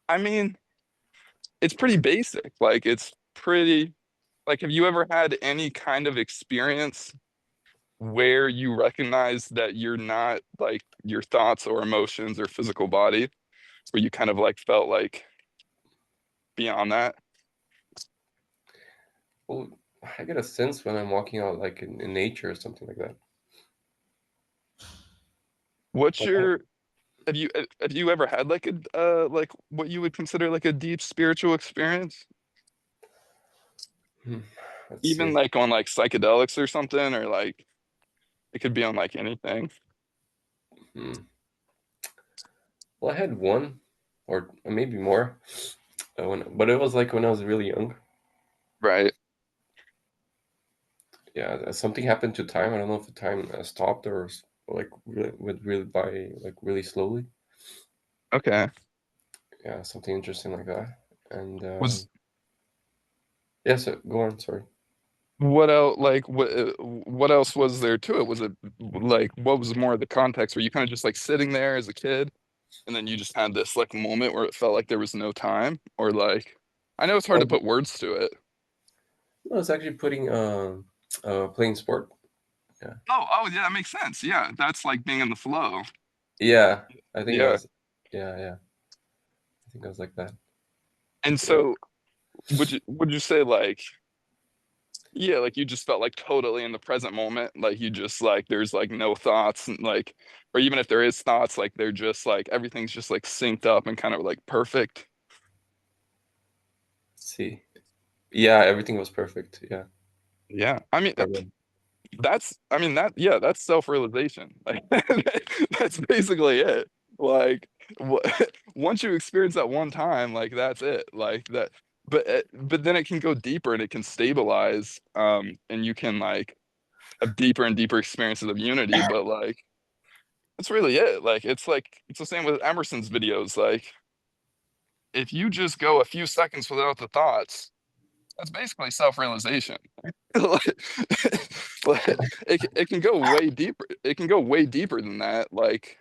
I mean, it's pretty basic. Like it's pretty like have you ever had any kind of experience where you recognize that you're not like your thoughts or emotions or physical body, where you kind of like felt like beyond that? Well, I get a sense when I'm walking out, like in nature or something like that. What's But I your have you ever had like a like what you would consider like a deep spiritual experience? hmm, let's Even see. like on like psychedelics or something, or like it could be on like anything. Hmm. Well, I had one, or maybe more, but it was like when I was really young. Right. Yeah, something happened to time. I don't know if the time stopped or like really, went really by like really slowly. Okay. Yeah, something interesting like that. And Was yeah, so go on. Sorry. what else like what else was there to it? Was it like what was more of the context? Were you kind of just like sitting there as a kid and then you just had this like moment where it felt like there was no time? Or like I know it's hard to Oh, put words to it. no, it's actually putting playing sport. Yeah, Oh yeah, that makes sense. Yeah, that's like being in the flow. yeah. I think I Yeah. was. Yeah, yeah. I think I was like that. And Yeah. so would you say like yeah, like you just felt like totally in the present moment, like you just like there's like no thoughts and like or even if there is thoughts, like they're just like everything's just like synced up and kind of like perfect. Let's see. Yeah, everything was perfect. Yeah. Yeah. I mean Everyone. that's I mean that yeah, that's self-realization. Like that's basically it. Like what, once you experience that one time, like that's it. Like that but then it can go deeper and it can stabilize and you can like have deeper and deeper experiences of unity, but like that's really it. Like it's the same with Emerson's videos. Like if you just go a few seconds without the thoughts, that's basically self-realization. Like, it can go way deeper. It can go way deeper than that. Like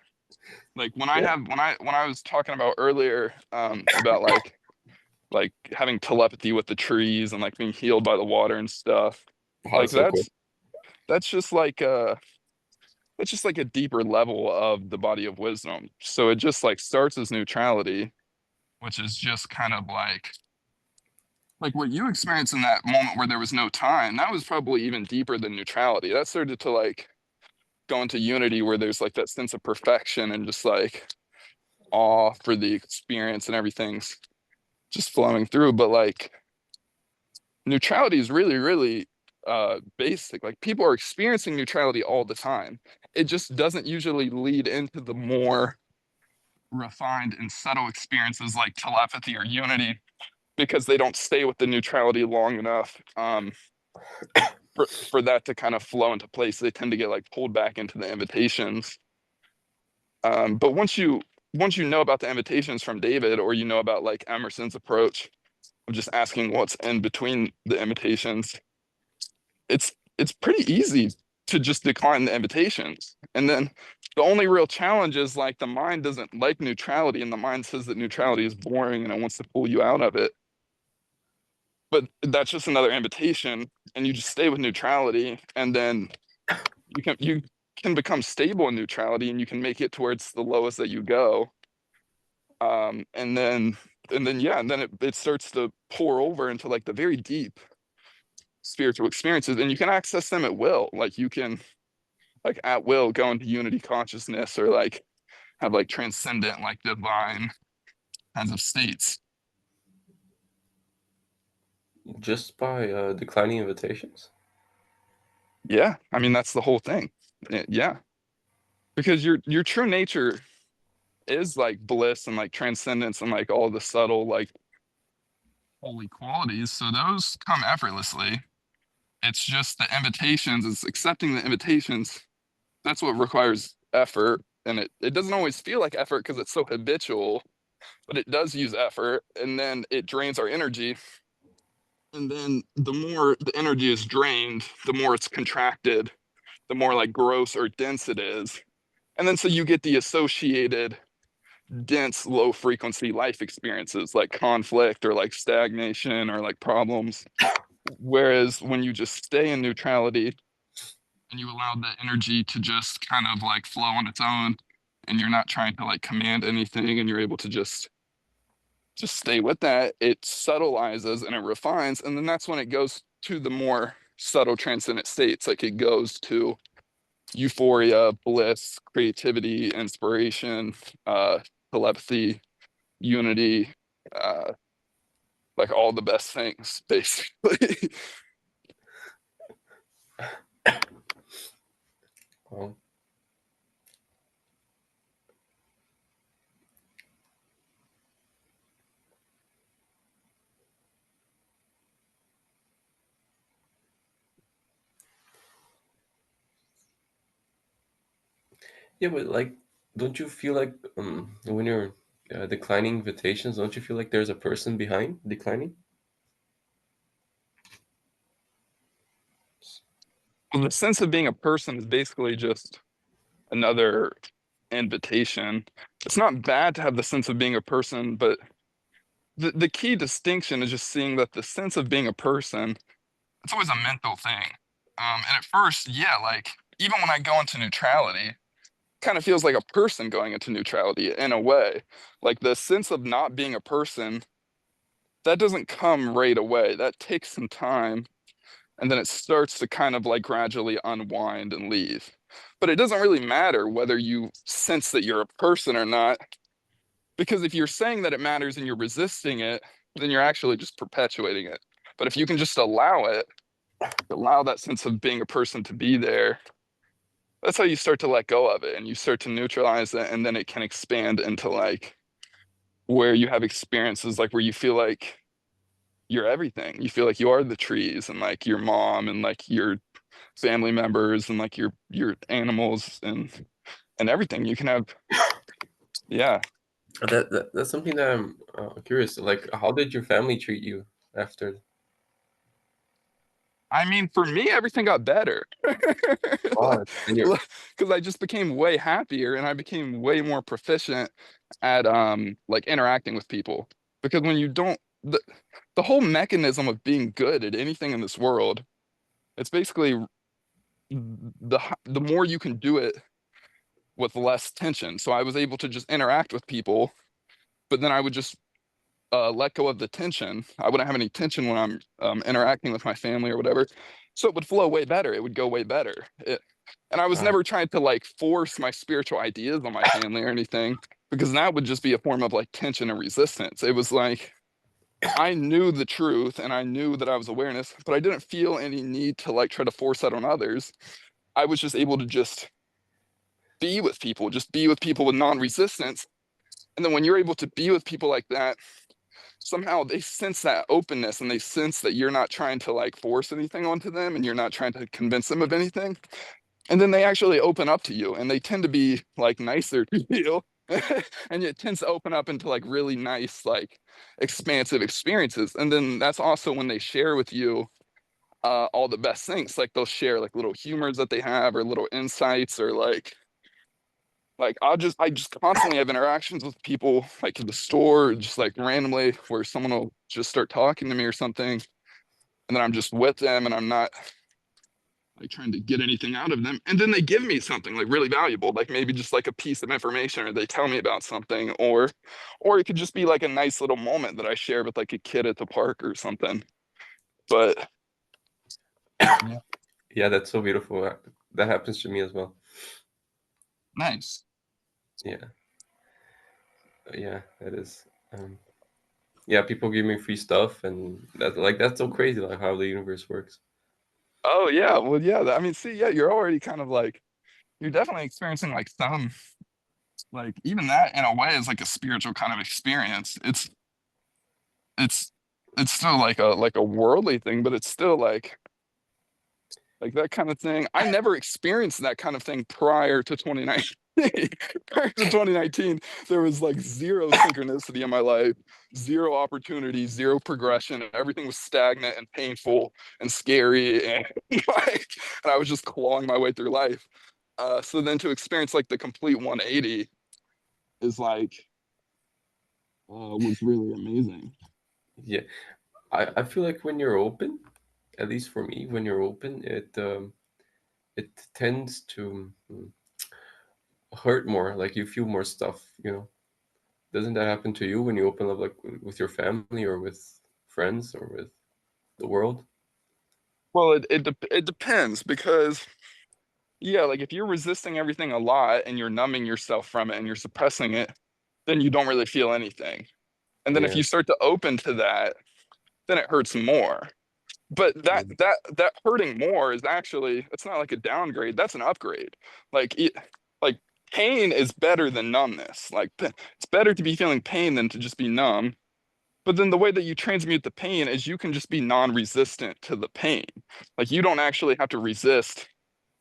when I Yeah. have when I was talking about earlier about like having telepathy with the trees and like being healed by the water and stuff. Wow, Like that's so cool. that's just like it's just like a deeper level of the body of wisdom. So it just like starts as neutrality, which is just kind of like what you experienced in that moment where there was no time. That was probably even deeper than neutrality. That started to like go into unity where there's like that sense of perfection and just like awe for the experience and everything's just flowing through. But like neutrality is really, really basic. Like people are experiencing neutrality all the time. It just doesn't usually lead into the more refined and subtle experiences like telepathy or unity because they don't stay with the neutrality long enough for that to kind of flow into place. They tend to get like pulled back into the invitations. But once you know about the invitations from David, or you know about like Emerson's approach of just asking what's in between the invitations, it's pretty easy to just decline the invitations. And then the only real challenge is like the mind doesn't like neutrality, and the mind says that neutrality is boring and it wants to pull you out of it. But that's just another invitation, and you just stay with neutrality, and then you can become stable in neutrality, and you can make it towards the lowest that you go. Um, and then and then yeah, and then it starts to pour over into like the very deep spiritual experiences, and you can access them at will. Like you can like at will go into unity consciousness or like have like transcendent like divine kinds of states. Just by declining invitations. Yeah, I mean that's the whole thing. Yeah, because your true nature is like bliss and like transcendence and like all the subtle like holy qualities. So those come effortlessly. It's just the invitations, it's accepting the invitations. That's what requires effort. And it doesn't always feel like effort because it's so habitual, but it does use effort. And then it drains our energy. And then the more the energy is drained, the more it's contracted, the more like gross or dense it is. And then so you get the associated dense, low frequency life experiences like conflict or like stagnation or like problems. Whereas when you just stay in neutrality and you allow that energy to just kind of like flow on its own, and you're not trying to like command anything, and you're able to just stay with that, it subtilizes and it refines, and then that's when it goes to the more subtle transcendent states. Like it goes to euphoria, bliss, creativity, inspiration, uh, telepathy, unity, uh, like all the best things, basically. Well, yeah, but like, don't you feel like when you're declining invitations, don't you feel like there's a person behind declining? Well, the sense of being a person is basically just another invitation. It's not bad to have the sense of being a person, but the key distinction is just seeing that the sense of being a person, it's always a mental thing. And at first, yeah, like even when I go into neutrality, kind of feels like a person going into neutrality in a way. Like the sense of not being a person, that doesn't come right away. That takes some time. And then it starts to kind of like gradually unwind and leave. But it doesn't really matter whether you sense that you're a person or not, because if you're saying that it matters and you're resisting it, then you're actually just perpetuating it. But if you can just allow it, allow that sense of being a person to be there, that's how you start to let go of it and you start to neutralize it. And then it can expand into like where you have experiences like where you feel like you're everything. You feel like you are the trees and like your mom and like your family members and like your animals and everything. You can have, yeah. That's something that I'm curious. Like, how did your family treat you after? I mean, for me, everything got better. Oh, and you're Because I just became way happier and I became way more proficient at like interacting with people. Because when you don't the whole mechanism of being good at anything in this world, it's basically the more you can do it with less tension. So I was able to just interact with people, but then I would just let go of the tension. I wouldn't have any tension when I'm interacting with my family or whatever. So it would flow way better. It would go way better. And I was uh, never trying to like force my spiritual ideas on my family or anything, because that would just be a form of like tension and resistance. It was like I knew the truth and I knew that I was awareness, but I didn't feel any need to like try to force that on others. I was just able to just be with people, just be with people with non-resistance. And then when you're able to be with people like that, somehow they sense that openness and they sense that you're not trying to like force anything onto them and you're not trying to convince them of anything. And then they actually open up to you and they tend to be like nicer to you. And it tends to open up into like really nice, like expansive experiences. And then that's also when they share with you all the best things. Like they'll share like little humors that they have or little insights or like I just constantly have interactions with people like in the store, just like randomly where someone will just start talking to me or something, and then I'm just with them and I'm not like trying to get anything out of them. And then they give me something like really valuable, like maybe just like a piece of information or they tell me about something, or it could just be like a nice little moment that I share with like a kid at the park or something. But yeah, yeah, that's so beautiful. That happens to me as well. nice. Yeah, yeah, that is. Um, yeah, people give me free stuff, and that's so crazy, like how the universe works. Oh yeah, well yeah, I mean see, yeah, you're already kind of like you're definitely experiencing like some like even that in a way is like a spiritual kind of experience. It's it's still like a worldly thing, but it's still like that kind of thing. I never experienced that kind of thing prior to 2019. Prior to 2019, there was like zero synchronicity in my life, zero opportunity, zero progression. Everything was stagnant and painful and scary, and like, and I was just clawing my way through life. So then to experience like the complete 180 is like was really amazing. Yeah, I feel like when you're open, at least for me, when you're open, it tends to hurt more. Like you feel more stuff, you know. Doesn't that happen to you when you open up, like with your family or with friends or with the world? Well, it depends because yeah, like if you're resisting everything a lot and you're numbing yourself from it and you're suppressing it, then you don't really feel anything. And then if Yeah, you start to open to that, then it hurts more. But mm, that hurting more is actually it's not like a downgrade, that's an upgrade. Like like pain is better than numbness. Like it's better to be feeling pain than to just be numb. But then the way that you transmute the pain is you can just be non-resistant to the pain. Like you don't actually have to resist.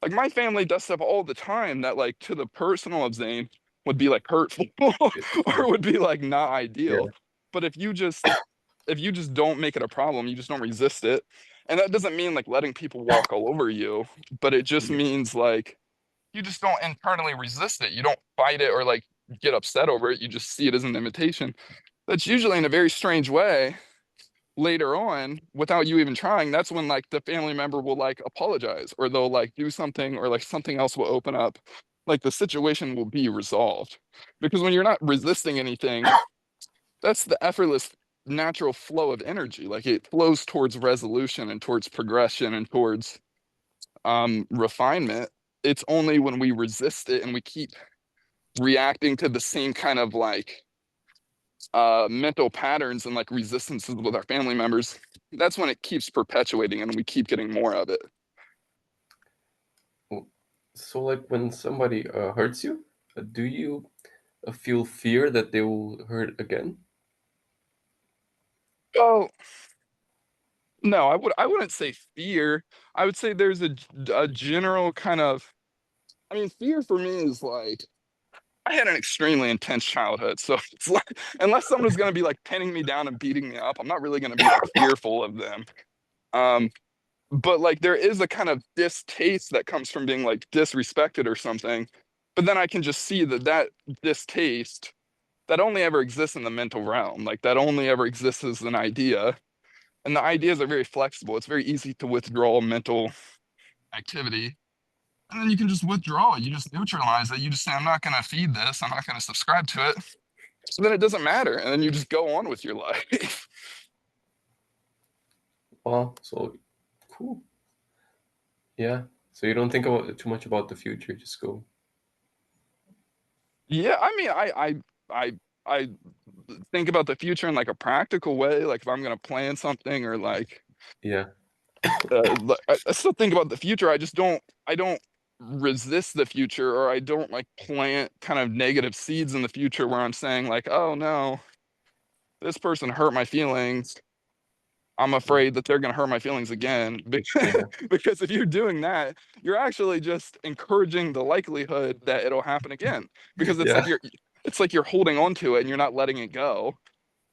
Like my family does stuff all the time that like to the personal of Zane would be like hurtful yeah, or would be like not ideal. yeah, But if you just don't make it a problem, you just don't resist it. And that doesn't mean like letting people walk all over you, but it just yeah, means like you just don't internally resist it. You don't fight it or like get upset over it. You just see it as an invitation. That's usually in a very strange way later on without you even trying. That's when like the family member will like apologize or they'll like do something or like something else will open up. Like the situation will be resolved. Because when you're not resisting anything, that's the effortless natural flow of energy. Like it flows towards resolution and towards progression and towards refinement. It's only when we resist it and we keep reacting to the same kind of like mental patterns and like resistances with our family members, that's when it keeps perpetuating and we keep getting more of it. Well, so like when somebody hurts you, do you feel fear that they will hurt again? Oh, no, I wouldn't say fear. I would say there's a general kind of I mean, fear for me is like I had an extremely intense childhood. So it's like unless someone's gonna be like pinning me down and beating me up, I'm not really gonna be like fearful of them. Um, but like there is a kind of distaste that comes from being like disrespected or something. But then I can just see that that distaste that only ever exists in the mental realm. Like that only ever exists as an idea. And the ideas are very flexible. It's very easy to withdraw mental activity. And then you can just withdraw it. You just neutralize it. You just say, I'm not going to feed this. I'm not going to subscribe to it. So then it doesn't matter. And then you just go on with your life. Well, so cool. Yeah. So you don't think about too much about the future, just go. Yeah. I mean, I think about the future in like a practical way. Like if I'm going to plan something or like, Yeah. I still think about the future. I don't resist the future or I don't like plant kind of negative seeds in the future where I'm saying like, oh no, this person hurt my feelings. I'm afraid that they're going to hurt my feelings again. Yeah. Because if you're doing that, you're actually just encouraging the likelihood that it'll happen again. Because Yeah. it's like you're holding on to it and you're not letting it go.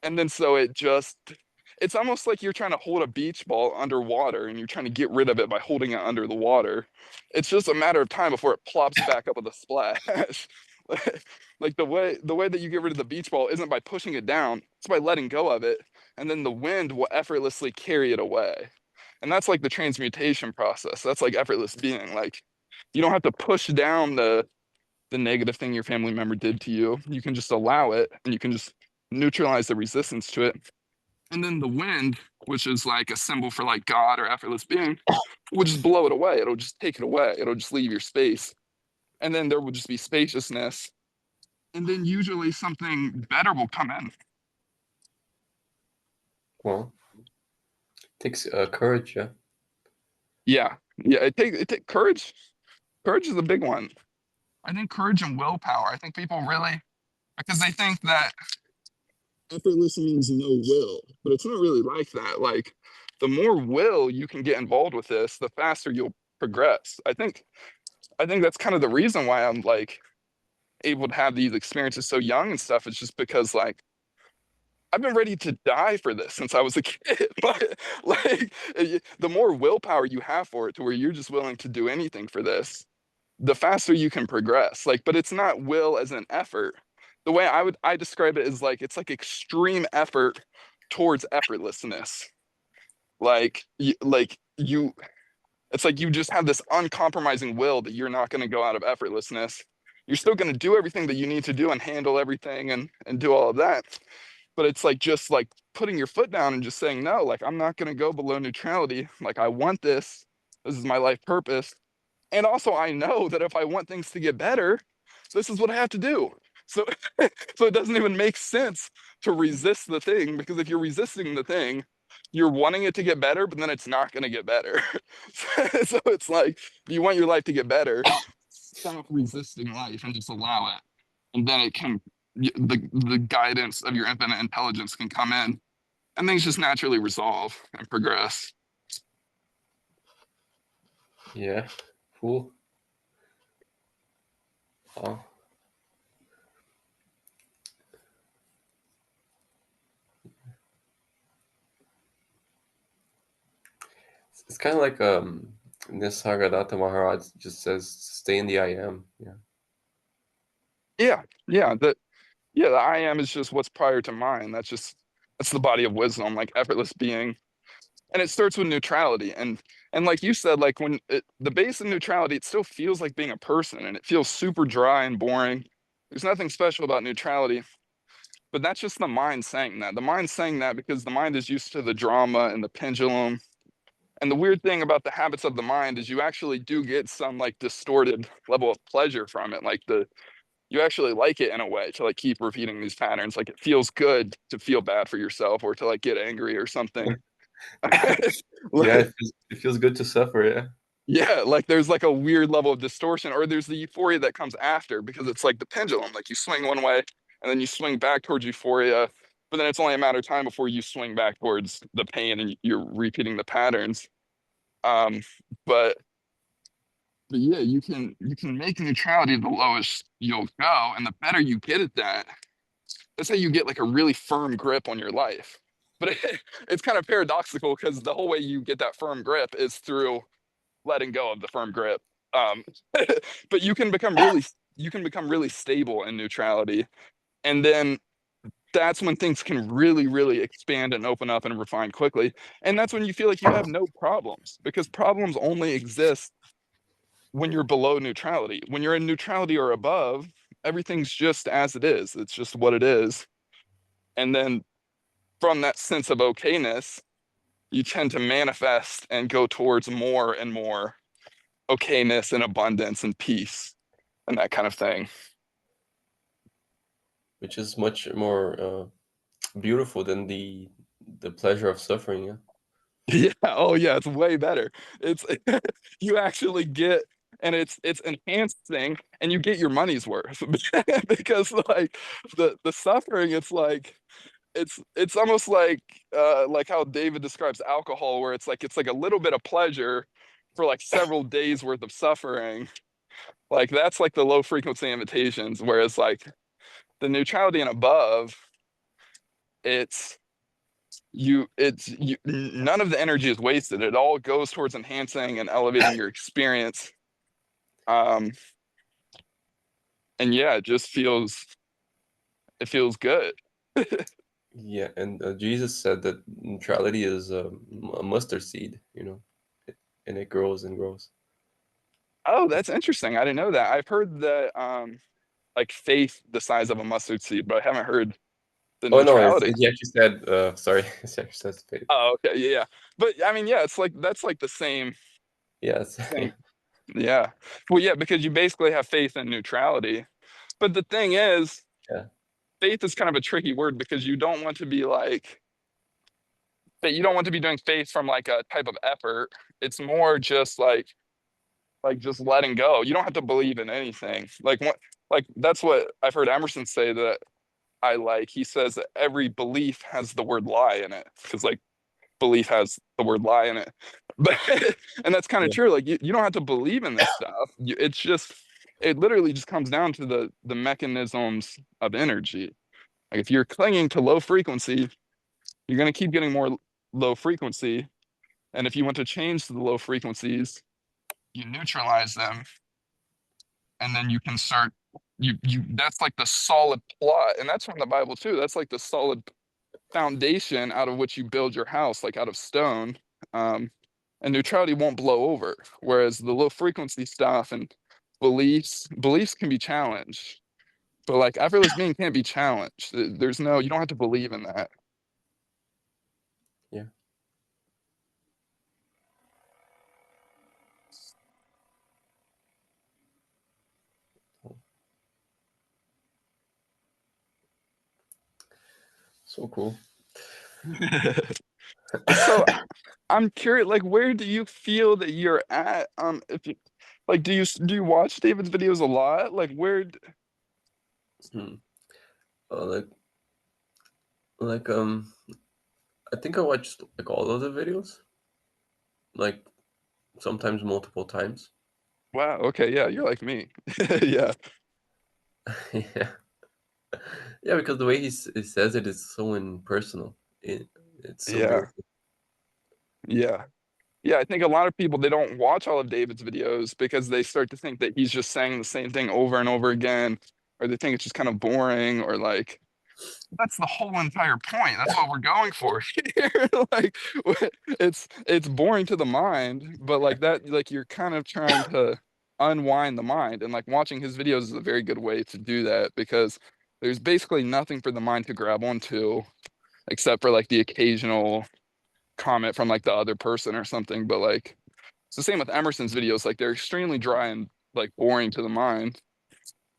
And then so it's almost like you're trying to hold a beach ball underwater and you're trying to get rid of it by holding it under the water. It's just a matter of time before it plops back up with a splash. Like the way that you get rid of the beach ball isn't by pushing it down, it's by letting go of it, and then the wind will effortlessly carry it away. And that's like the transmutation process. That's like effortless being. Like you don't have to push down the negative thing your family member did to you. You can just allow it and you can just neutralize the resistance to it. And then the wind, which is like a symbol for like God or effortless being, will just blow it away. It'll just take it away. It'll just leave your space. And then there will just be spaciousness. And then usually something better will come in. Well, takes courage, yeah. Yeah. Yeah. It take courage. Courage is a big one. I think courage and willpower. I think people really because they think that effortless means no will, but it's not really like that. Like the more will you can get involved with this, the faster you'll progress. I think that's kind of the reason why I'm like able to have these experiences so young and stuff. It's just because like I've been ready to die for this since I was a kid. Like the more willpower you have for it to where you're just willing to do anything for this, the faster you can progress. Like, but it's not will as an effort. the way I describe it is like it's like extreme effort towards effortlessness. Like you it's like you just have this uncompromising will that you're not going to go out of effortlessness. You're still going to do everything that you need to do and handle everything and do all of that. But it's like just like putting your foot down and just saying, no, like I'm not going to go below neutrality. Like I want this. This is my life purpose. And also I know that if I want things to get better, this is what I have to do. So so it doesn't even make sense to resist the thing, because if you're resisting the thing, you're wanting it to get better, but then it's not going to get better. So it's like, if you want your life to get better, stop resisting life and just allow it. And then it can, the guidance of your infinite intelligence can come in and things just naturally resolve and progress. Yeah, cool. Oh, it's kind of like Nisargadatta Maharaj just says, "Stay in the I am." Yeah, Yeah, yeah. The I am is just what's prior to mind. That's the body of wisdom, like effortless being. And it starts with neutrality. And like you said, like the base of neutrality, it still feels like being a person, and it feels super dry and boring. There's nothing special about neutrality, but that's just the mind saying that. The mind saying that because the mind is used to the drama and the pendulum. And the weird thing about the habits of the mind is you actually do get some like distorted level of pleasure from it. Like you actually like it in a way to like keep repeating these patterns. Like it feels good to feel bad for yourself or to like get angry or something. yeah, Like, it feels good to suffer. Yeah, yeah, like there's like a weird level of distortion, or there's the euphoria that comes after because it's like the pendulum. Like you swing one way and then you swing back towards euphoria, but then it's only a matter of time before you swing back towards the pain and you're repeating the patterns. Um, but but yeah, you can make neutrality the lowest you'll go, and the better you get at that, that's how you get like a really firm grip on your life. But it's kind of paradoxical because the whole way you get that firm grip is through letting go of the firm grip. Um, but you can become really stable in neutrality, and then that's when things can really, really expand and open up and refine quickly. And that's when you feel like you have no problems, because problems only exist when you're below neutrality. When you're in neutrality or above, everything's just as it is. It's just what it is. And then from that sense of okayness, you tend to manifest and go towards more and more okayness and abundance and peace and that kind of thing. which is much more beautiful than the pleasure of suffering. Yeah, Yeah. Oh, yeah. It's way better. It's you actually get, and it's enhancing, and you get your money's worth because like the suffering, it's like it's almost like how David describes alcohol, where it's like a little bit of pleasure for like several days worth of suffering. Like that's like the low frequency invitations, whereas like the neutrality and above, it's none of the energy is wasted. It all goes towards enhancing and elevating your experience. Um, and yeah, it feels good. yeah. And Jesus said that neutrality is a mustard seed. And it grows and grows. Oh, that's interesting. I didn't know that. I've heard that like faith the size of a mustard seed, but I haven't heard the Oh no, neutrality. he actually said. Sorry, he actually says faith. Oh, okay, yeah, yeah. But I mean, yeah, it's like that's like the Yes, same. Yeah. Well, yeah, because you basically have faith in neutrality. But the thing is, yeah, faith is kind of a tricky word because you don't want to be like that. You don't want to be doing faith from like a type of effort. It's more just like just letting go. You don't have to believe in anything. Like that's what I've heard Emerson say that I like. He says that every belief has the word lie in it because like belief has the word lie in it. But and that's kind of yeah, true. Like you don't have to believe in this stuff. It's just it literally just comes down to the mechanisms of energy. Like if you're clinging to low frequency, you're going to keep getting more low frequency. And if you want to change to the low frequencies, you neutralize them, and then you can start. you that's like the solid plot, and that's from the Bible too. That's like the solid foundation out of which you build your house, like out of stone. Um, and neutrality won't blow over, whereas the low frequency stuff and beliefs can be challenged. But like effortless being can't be challenged. There's no, you don't have to believe in that. Yeah. So cool. So I'm curious, like, where do you feel that you're at? If you like, do you watch David's videos a lot? Like, Hmm. Like like I think I watched like all of the videos, like sometimes multiple times. wow, okay, yeah, you're like me. Yeah, Yeah. Yeah, because the way he says it is so impersonal. It's so yeah, beautiful. yeah. Yeah, I think a lot of people they don't watch all of David's videos because they start to think that he's just saying the same thing over and over again, or they think it's just kind of boring, or like that's the whole entire point. That's what we're going for here. Like it's boring to the mind, but like that like you're kind of trying to unwind the mind, and like watching his videos is a very good way to do that because there's basically nothing for the mind to grab onto except for like the occasional comment from like the other person or something. But like it's the same with Emerson's videos. Like they're extremely dry and like boring to the mind.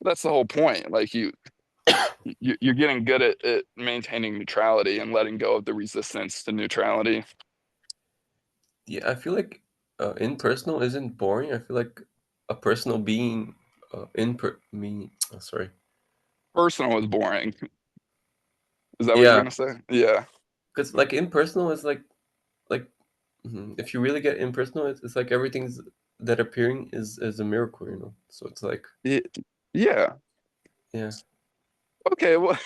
But that's the whole point. Like you're getting good at maintaining neutrality and letting go of the resistance to neutrality. Yeah, I feel like impersonal isn't boring. I feel like a personal being in per me. Oh, sorry. Personal is boring. Is that what you're Yeah, gonna say? Yeah. because like impersonal is like if you really get impersonal, it's like everything's that appearing is a miracle, you know. So it's like Yeah. yeah, Okay, well,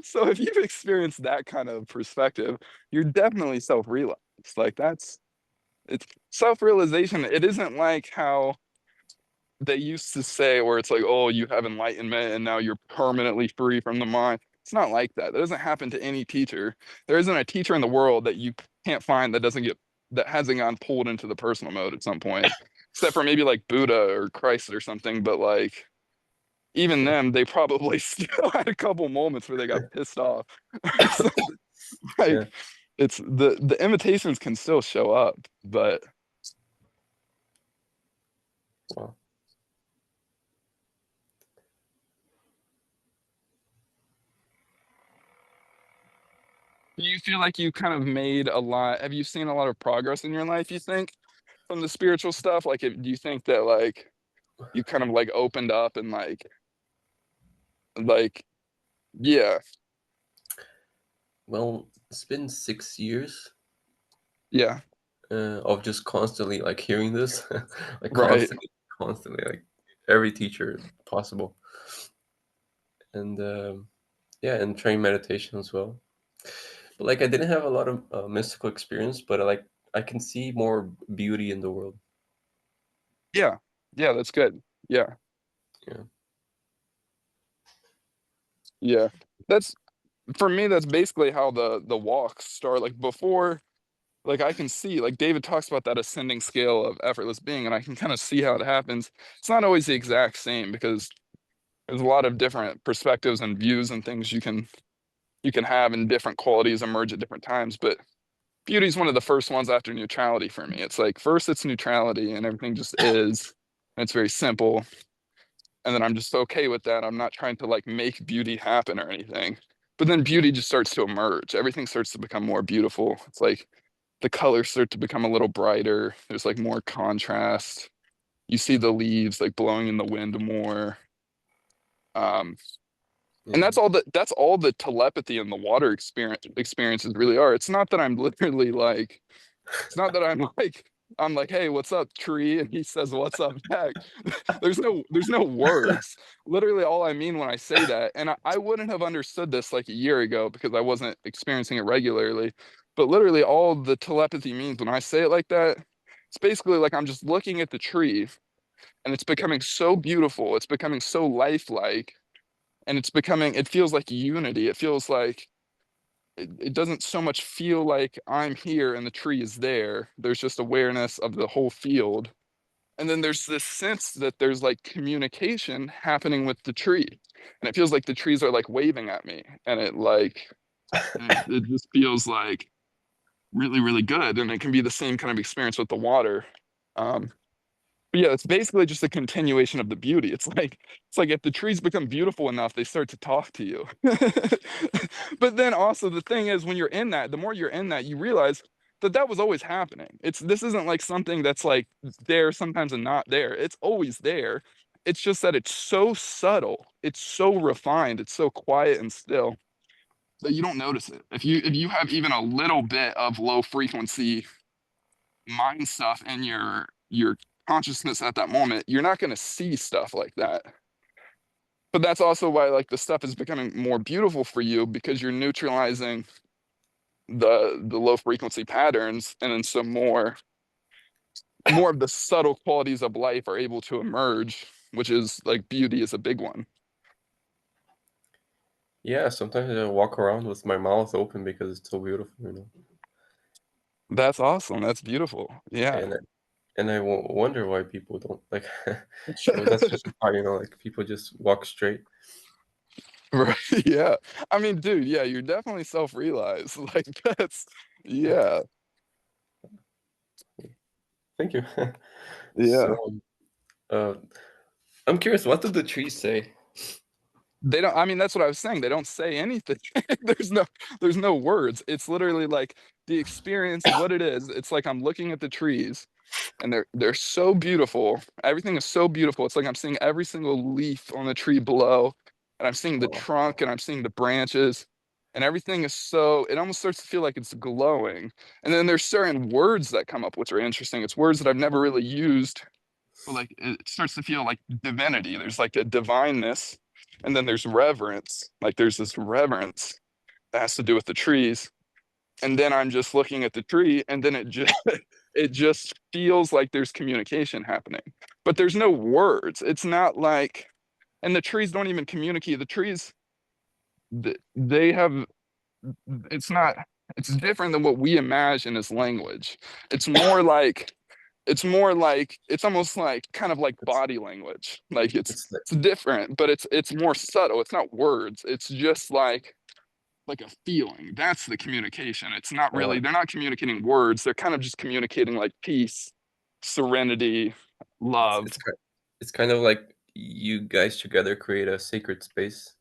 so if you've experienced that kind of perspective, you're definitely self-realized. Like that's it's self-realization. It isn't like how they used to say where it's like, oh, you have enlightenment and now you're permanently free from the mind. It's not like that. That doesn't happen to any teacher. There isn't a teacher in the world that you can't find that doesn't get that hasn't gone pulled into the personal mode at some point. Except for maybe like Buddha or Christ or something, but like even yeah, them, they probably still had a couple moments where they got pissed off or something. yeah. Like it's the imitations can still show up, but Wow. do you feel like you kind of made a lot? Have you seen a lot of progress in your life, you think, from the spiritual stuff? Like, do you think that like you kind of like opened up and like yeah, Well, it's been 6 years yeah, of just constantly like hearing this, like right. constantly, like every teacher possible, and yeah, and train meditation as well. But like I didn't have a lot of mystical experience, but like I can see more beauty in the world. Yeah, yeah, that's good. Yeah, Yeah. yeah. That's for me, that's basically how the walks start. Like before, like I can see, like David talks about that ascending scale of effortless being, and I can kind of see how it happens. It's not always the exact same because there's a lot of different perspectives and views and things you can have and different qualities emerge at different times. But beauty is one of the first ones after neutrality for me. It's like first it's neutrality and everything just is. And it's very simple. And then I'm just okay with that. I'm not trying to like make beauty happen or anything. But then beauty just starts to emerge. Everything starts to become more beautiful. It's like the colors start to become a little brighter. There's like more contrast. You see the leaves like blowing in the wind more. Um, and Yeah. that's all the telepathy and the water experiences really are. It's not that I'm literally like it's not that I'm like, hey, what's up, tree? And he says, what's up, back? There's no words. Literally all I mean when I say that, and I wouldn't have understood this like a year ago because I wasn't experiencing it regularly. But literally all the telepathy means when I say it like that, it's basically like I'm just looking at the tree and it's becoming so beautiful, it's becoming so lifelike, and it feels like unity. It feels like it doesn't so much feel like I'm here and the tree is there. There's just awareness of the whole field. And then there's this sense that there's like communication happening with the tree. And it feels like the trees are like waving at me. And it just feels like really, really good. And it can be the same kind of experience with the water. Um, but yeah, it's basically just a continuation of the beauty. It's like if the trees become beautiful enough, they start to talk to you. But then also the thing is, when you're in that, the more you're in that, you realize that that was always happening. This isn't like something that's like there sometimes and not there. It's always there. It's just that it's so subtle, it's so refined, it's so quiet and still that you don't notice it. If you have even a little bit of low frequency mind stuff in your consciousness at that moment, you're not going to see stuff like that. But that's also why like the stuff is becoming more beautiful for you because you're neutralizing the low frequency patterns, and then some more of the subtle qualities of life are able to emerge, which is like beauty is a big one. Yeah, sometimes I walk around with my mouth open because it's so beautiful, That's awesome. That's beautiful. Yeah. And I wonder why people don't like. Well, that's just how, like people just walk straight. Right. Yeah. I mean, dude, yeah, you're definitely self-realized. Like that's yeah. Thank you. Yeah. So, uh, I'm curious, what did the trees say? They don't, I mean, that's what I was saying. They don't say anything. There's no words. It's literally like the experience, what it is. It's like I'm looking at the trees and they're so beautiful. Everything is so beautiful. It's like I'm seeing every single leaf on the tree below, and I'm seeing the Oh, trunk and I'm seeing the branches, and everything is so, it almost starts to feel like it's glowing. And then there's certain words that come up, which are interesting. It's words that I've never really used, but like it starts to feel like divinity. There's like a divineness, and then there's reverence. Like there's this reverence that has to do with the trees. And then I'm just looking at the tree, and then it just it just feels like there's communication happening. But there's no words. It's not like, and the trees don't even communicate. The trees, they have, it's not, it's different than what we imagine as language. It's more like it's almost like kind of like it's body language. Like it's like it's different, but it's more subtle. It's not words. It's just like a feeling. That's the communication. It's not uh, really, they're not communicating words. They're kind of just communicating like peace, serenity, it's love. it's kind it's kind of like you guys together create a sacred space.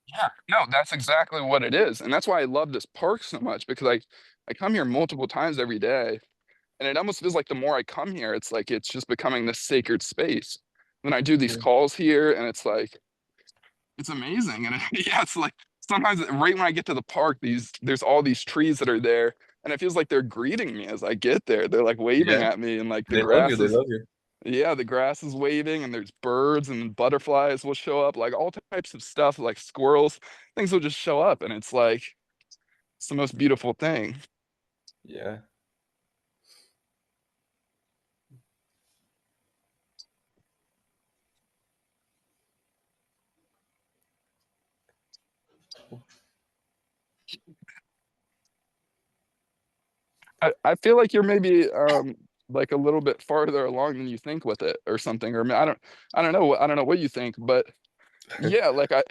Yeah, no, that's exactly what it is. And that's why I love this park so much because I come here multiple times every day. And it almost feels like the more I come here, it's like it's just becoming this sacred space. Then I do these Yeah. calls here, and it's like it's amazing. And yeah, it's like sometimes right when I get to the park, there's all these trees that are there, and it feels like they're greeting me as I get there. They're like waving Yeah, at me, and like the they love you. grass They is love you. yeah, the grass is waving, and there's birds and butterflies will show up, like all types of stuff, like squirrels, things will just show up, and it's like it's the most beautiful thing. Yeah. I feel like you're maybe like a little bit farther along than you think with it or something, or I don't know what you think, but yeah, like I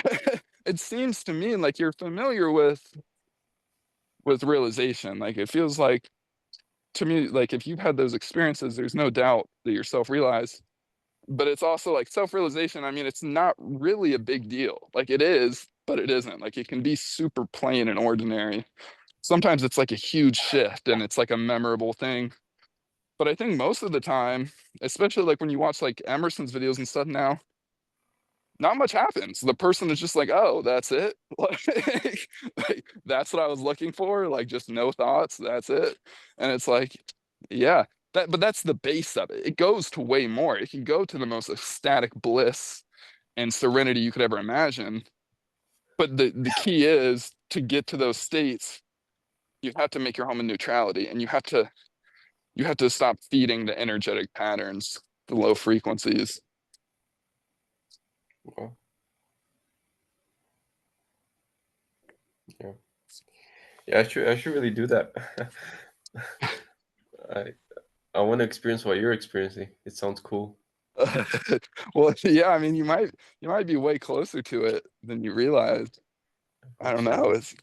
it seems to me like you're familiar with realization. Like it feels like to me like if you've had those experiences, there's no doubt that you're self-realized. But it's also like self-realization, I mean, it's not really a big deal. Like it is, but it isn't. Like it can be super plain and ordinary. Sometimes it's like a huge shift and it's like a memorable thing. But I think most of the time, especially like when you watch like Emerson's videos and stuff now, not much happens. The person is just like, oh, that's it. Like, that's what I was looking for. Like just no thoughts. That's it. And it's like, yeah, but that's the base of it. It goes to way more. It can go to the most ecstatic bliss and serenity you could ever imagine. But the key is to get to those states, you have to make your home in neutrality, and you have to stop feeding the energetic patterns. the low frequencies. Well, yeah, yeah. I should really do that. I I want to experience what you're experiencing. It sounds cool. Well, yeah, I mean, you might be way closer to it than you realize. I I hope don't know. so.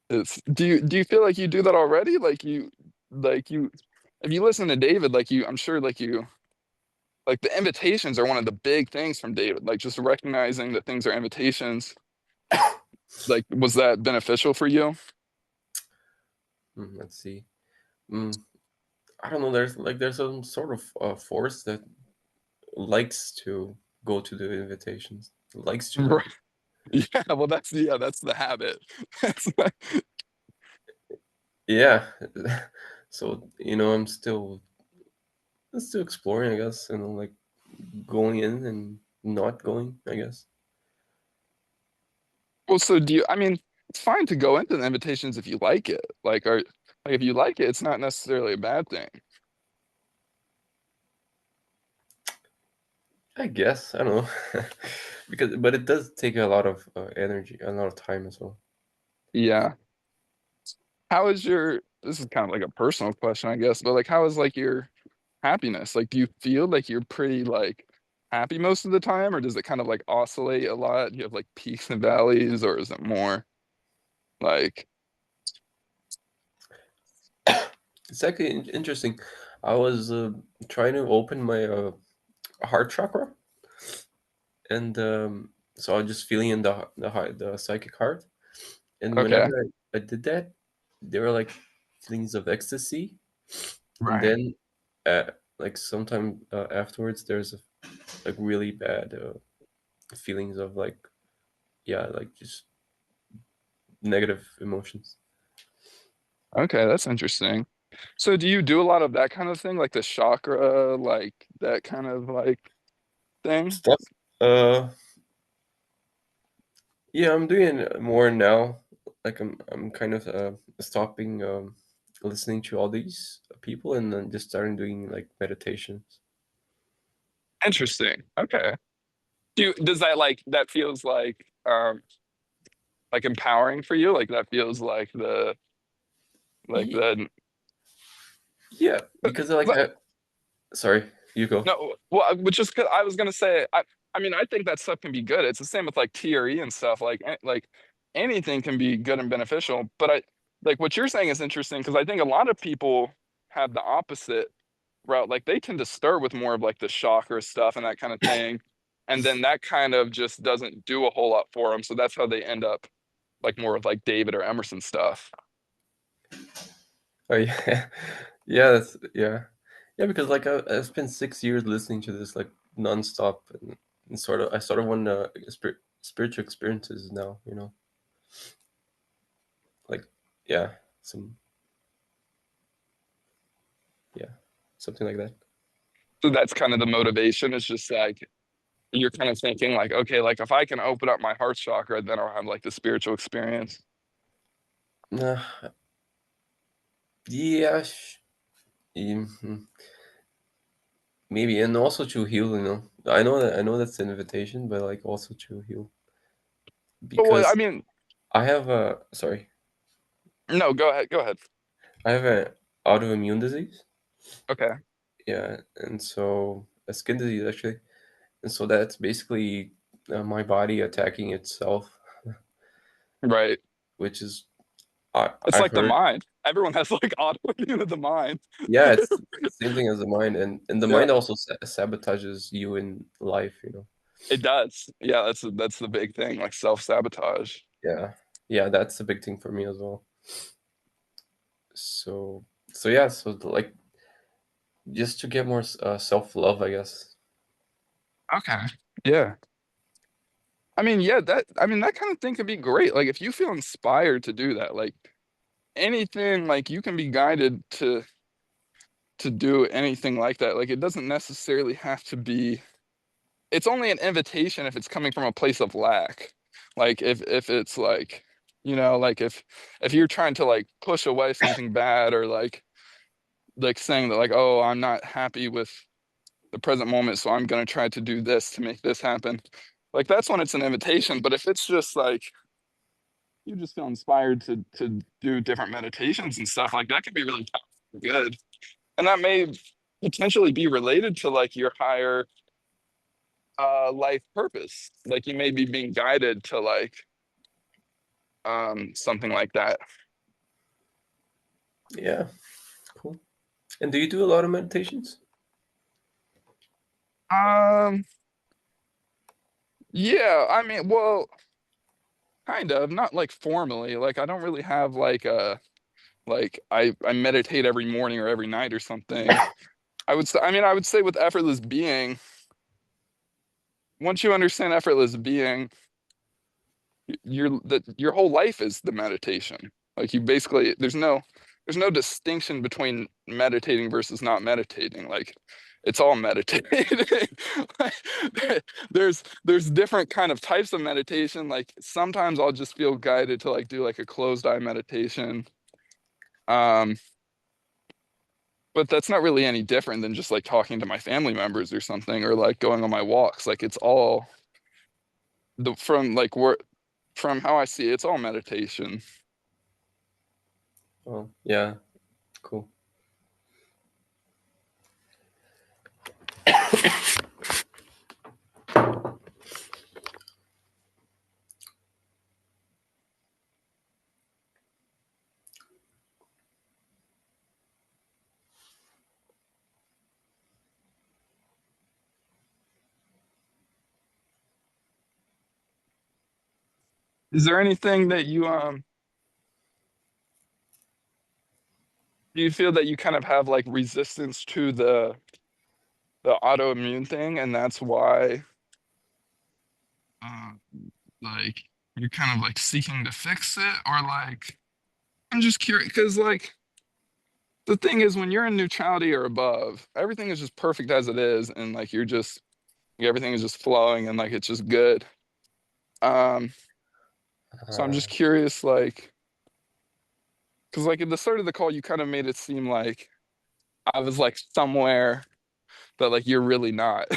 It's do you feel like you do that already? Like you if you listen to David, I'm sure like the invitations are one of the big things from David. Like just recognizing that things are invitations. Like was that beneficial for you? Let's see. Mm, I don't know. There's some sort of force that likes to go to the invitations. Likes to Right. go. Yeah, well that's the habit. Yeah. So I'm still exploring, I guess, and like going in and not going, I guess. Well, so do you, I mean, it's fine to go into the invitations if you like it. Like if you like it, it's not necessarily a bad thing. I guess I don't know, but it does take a lot of energy, a lot of time as well. Yeah. How is your, this is kind of like a personal question, I guess, but like how is like your happiness? Like do you feel like you're pretty like happy most of the time, or does it kind of like oscillate a lot? Do you have like peaks and valleys, or is it more like It's actually interesting. I was trying to open my heart chakra, and so I was just feeling in the psychic heart. And whenever okay, I did that, there were like feelings of ecstasy, and right. then like sometime afterwards, there's like really bad feelings of like, yeah, like just negative emotions. Okay, that's interesting. So do you do a lot of that kind of thing, like the chakra, like that kind of like thing? Stuff. Uh, yeah, I'm doing it more now. Like I'm kind of stopping listening to all these people and then just starting doing like meditations. Interesting. Okay. Does that that feels like empowering for you? Like that feels like Ye- the Yeah, because sorry, you go. no, well, which just 'cause I was gonna say, I mean, I think that stuff can be good. It's the same with like TRE and stuff. Like anything can be good and beneficial. But I like what you're saying is interesting because I think a lot of people have the opposite route. Like they tend to start with more of like the chakra stuff and that kind of thing, and then that kind of just doesn't do a whole lot for them. So that's how they end up like more of like David or Emerson stuff. Oh yeah, yeah, yeah. Because like I spent 6 years listening to this like nonstop, and I sort of want spiritual experiences now. Like yeah, some yeah, something like that. So that's kind of the motivation. It's just like you're kind of thinking like, okay, like if I can open up my heart chakra, then I'll have like the spiritual experience. Nah, yeah, mhm, maybe, and also to heal. I know that's an invitation, but like also to heal But well, I because mean, I have a sorry, no, go ahead, go ahead. I have an autoimmune disease. Okay, Yeah, and so a skin disease actually. And so that's basically my body attacking itself, right. which is It's I've like the heard. mind. Everyone has like autoimmune of the mind. Yeah, it's the same thing as the mind, and the mind Yeah, also sabotages you in life. it does. Yeah, that's the big thing, like self-sabotage. Yeah, yeah, that's a big thing for me as well. So yeah, so like just to get more self love, I guess. Okay. Yeah. I mean, yeah, that kind of thing could be great. Like if you feel inspired to do that, like anything, like you can be guided to do anything like that. Like it doesn't necessarily have to be, it's only an invitation if it's coming from a place of lack. Like if it's like, like if you're trying to like push away something bad or like saying that like, oh, I'm not happy with the present moment, so I'm gonna try to do this to make this happen. Like that's when it's an invitation. But if it's just like you just feel inspired to do different meditations and stuff, like that can be really good. And that may potentially be related to like your higher life purpose. Like you may be being guided to like something like that. Yeah, cool. And do you do a lot of meditations? Um yeah, I mean, well, kind of, not like formally. Like I don't really have like a like I meditate every morning or every night or something. I would say with effortless being, once you understand effortless being, your whole life is the meditation. Like you basically there's no distinction between meditating versus not meditating. Like it's all meditating. Like, there's different kind of types of meditation. Like sometimes I'll just feel guided to like do like a closed eye meditation. Um, but that's not really any different than just like talking to my family members or something, or like going on my walks. Like it's all the from like where from how I see it, it's all meditation. Oh, yeah, cool. Is there anything that you do you feel that you kind of have like resistance to the autoimmune thing, and that's why uh, like you're kind of like seeking to fix it, or like I'm just curious because like the thing is when you're in neutrality or above, everything is just perfect as it is, and like you're just like, everything is just flowing and like it's just good. Um, so I'm Uh, just curious, like, because like at the start of the call, you kind of made it seem like I was like somewhere that like you're really not.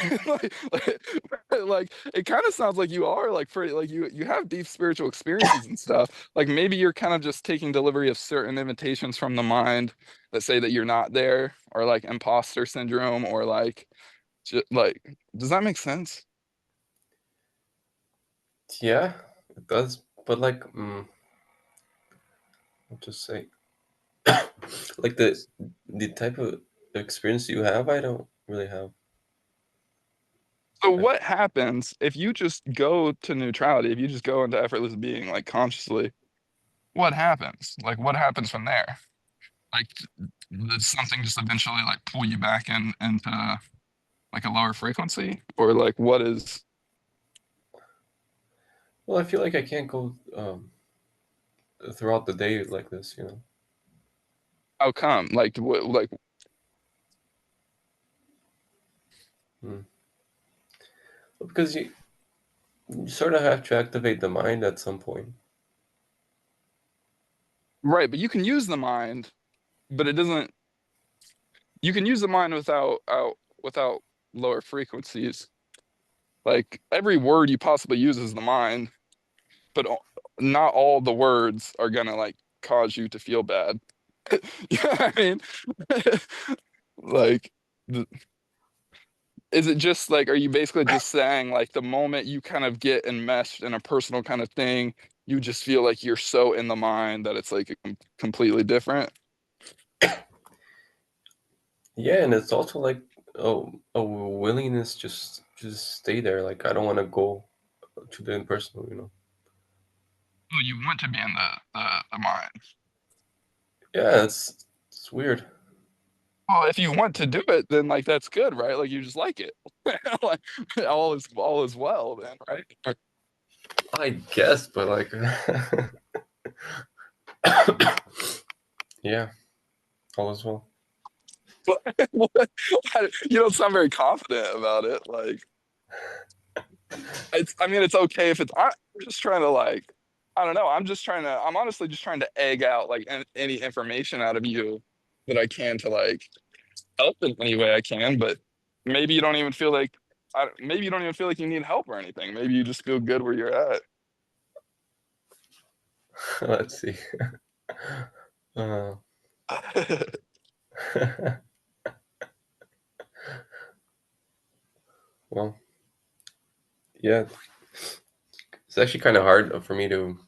Like it kind of sounds like you are like pretty like you have deep spiritual experiences and stuff. Like maybe you're kind of just taking delivery of certain invitations from the mind that say that you're not there, or like imposter syndrome, or like like does that make sense? yeah, it does. But like, I'll just say, like the type of experience you have, I don't really have. So Like, what happens if you just go to neutrality, if you just go into effortless being like consciously? What happens? Like what happens from there? Like does something just eventually like pull you back in into like a lower frequency, or like what is well, I feel like I can't go throughout the day like this, you know. how come like what like Mm. Because you sort of have to activate the mind at some point. right, but you can use the mind, but it doesn't, you can use the mind without lower frequencies. Like every word you possibly use is the mind, but not all the words are gonna like cause you to feel bad. You know what I mean? Like is it just like, are you basically just saying like the moment you kind of get enmeshed in a personal kind of thing, you just feel like you're so in the mind that it's like completely different? Yeah, and it's also like a willingness just stay there. Like I don't want to go to the impersonal, you know. Oh, you want to be in the mind. Yeah, it's weird. Well, if you want to do it, then like that's good, right? Like you just like it. Like all is well then, right? I guess, but like, yeah, all is well. But what, you don't sound very confident about it. Like it's, I mean, it's okay if it's. I'm just trying to like, I don't know. I'm honestly just trying to egg out like any information out of you that I can to like help in any way I can. But maybe you don't even feel like maybe you don't even feel like you need help or anything. Maybe you just feel good where you're at. Let's see. Uh, well, yeah, it's actually kind of hard for me to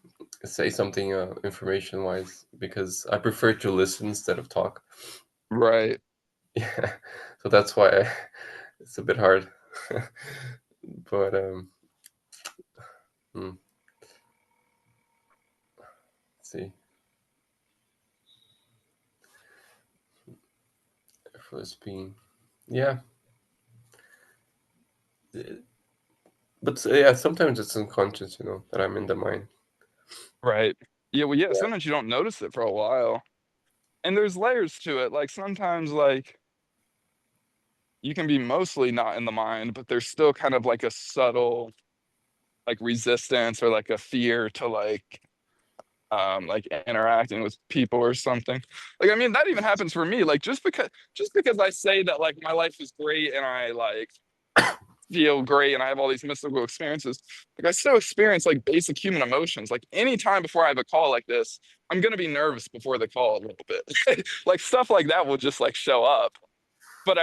say something information wise because I prefer to listen instead of talk. Right. Yeah, so that's why it's a bit hard. But let's see. Effortless being, yeah, but yeah, sometimes it's unconscious, that I'm in the mind. Right. Yeah, well, yeah, Yeah. sometimes you don't notice it for a while. And there's layers to it. Like sometimes like you can be mostly not in the mind, but there's still kind of like a subtle like resistance or like a fear to like interacting with people or something. Like I mean that even happens for me. Like just because I say that like my life is great and I like feel great and I have all these mystical experiences, like I still experience like basic human emotions. Like anytime before I have a call like this, I'm gonna be nervous before the call a little bit. Like stuff like that will just like show up. But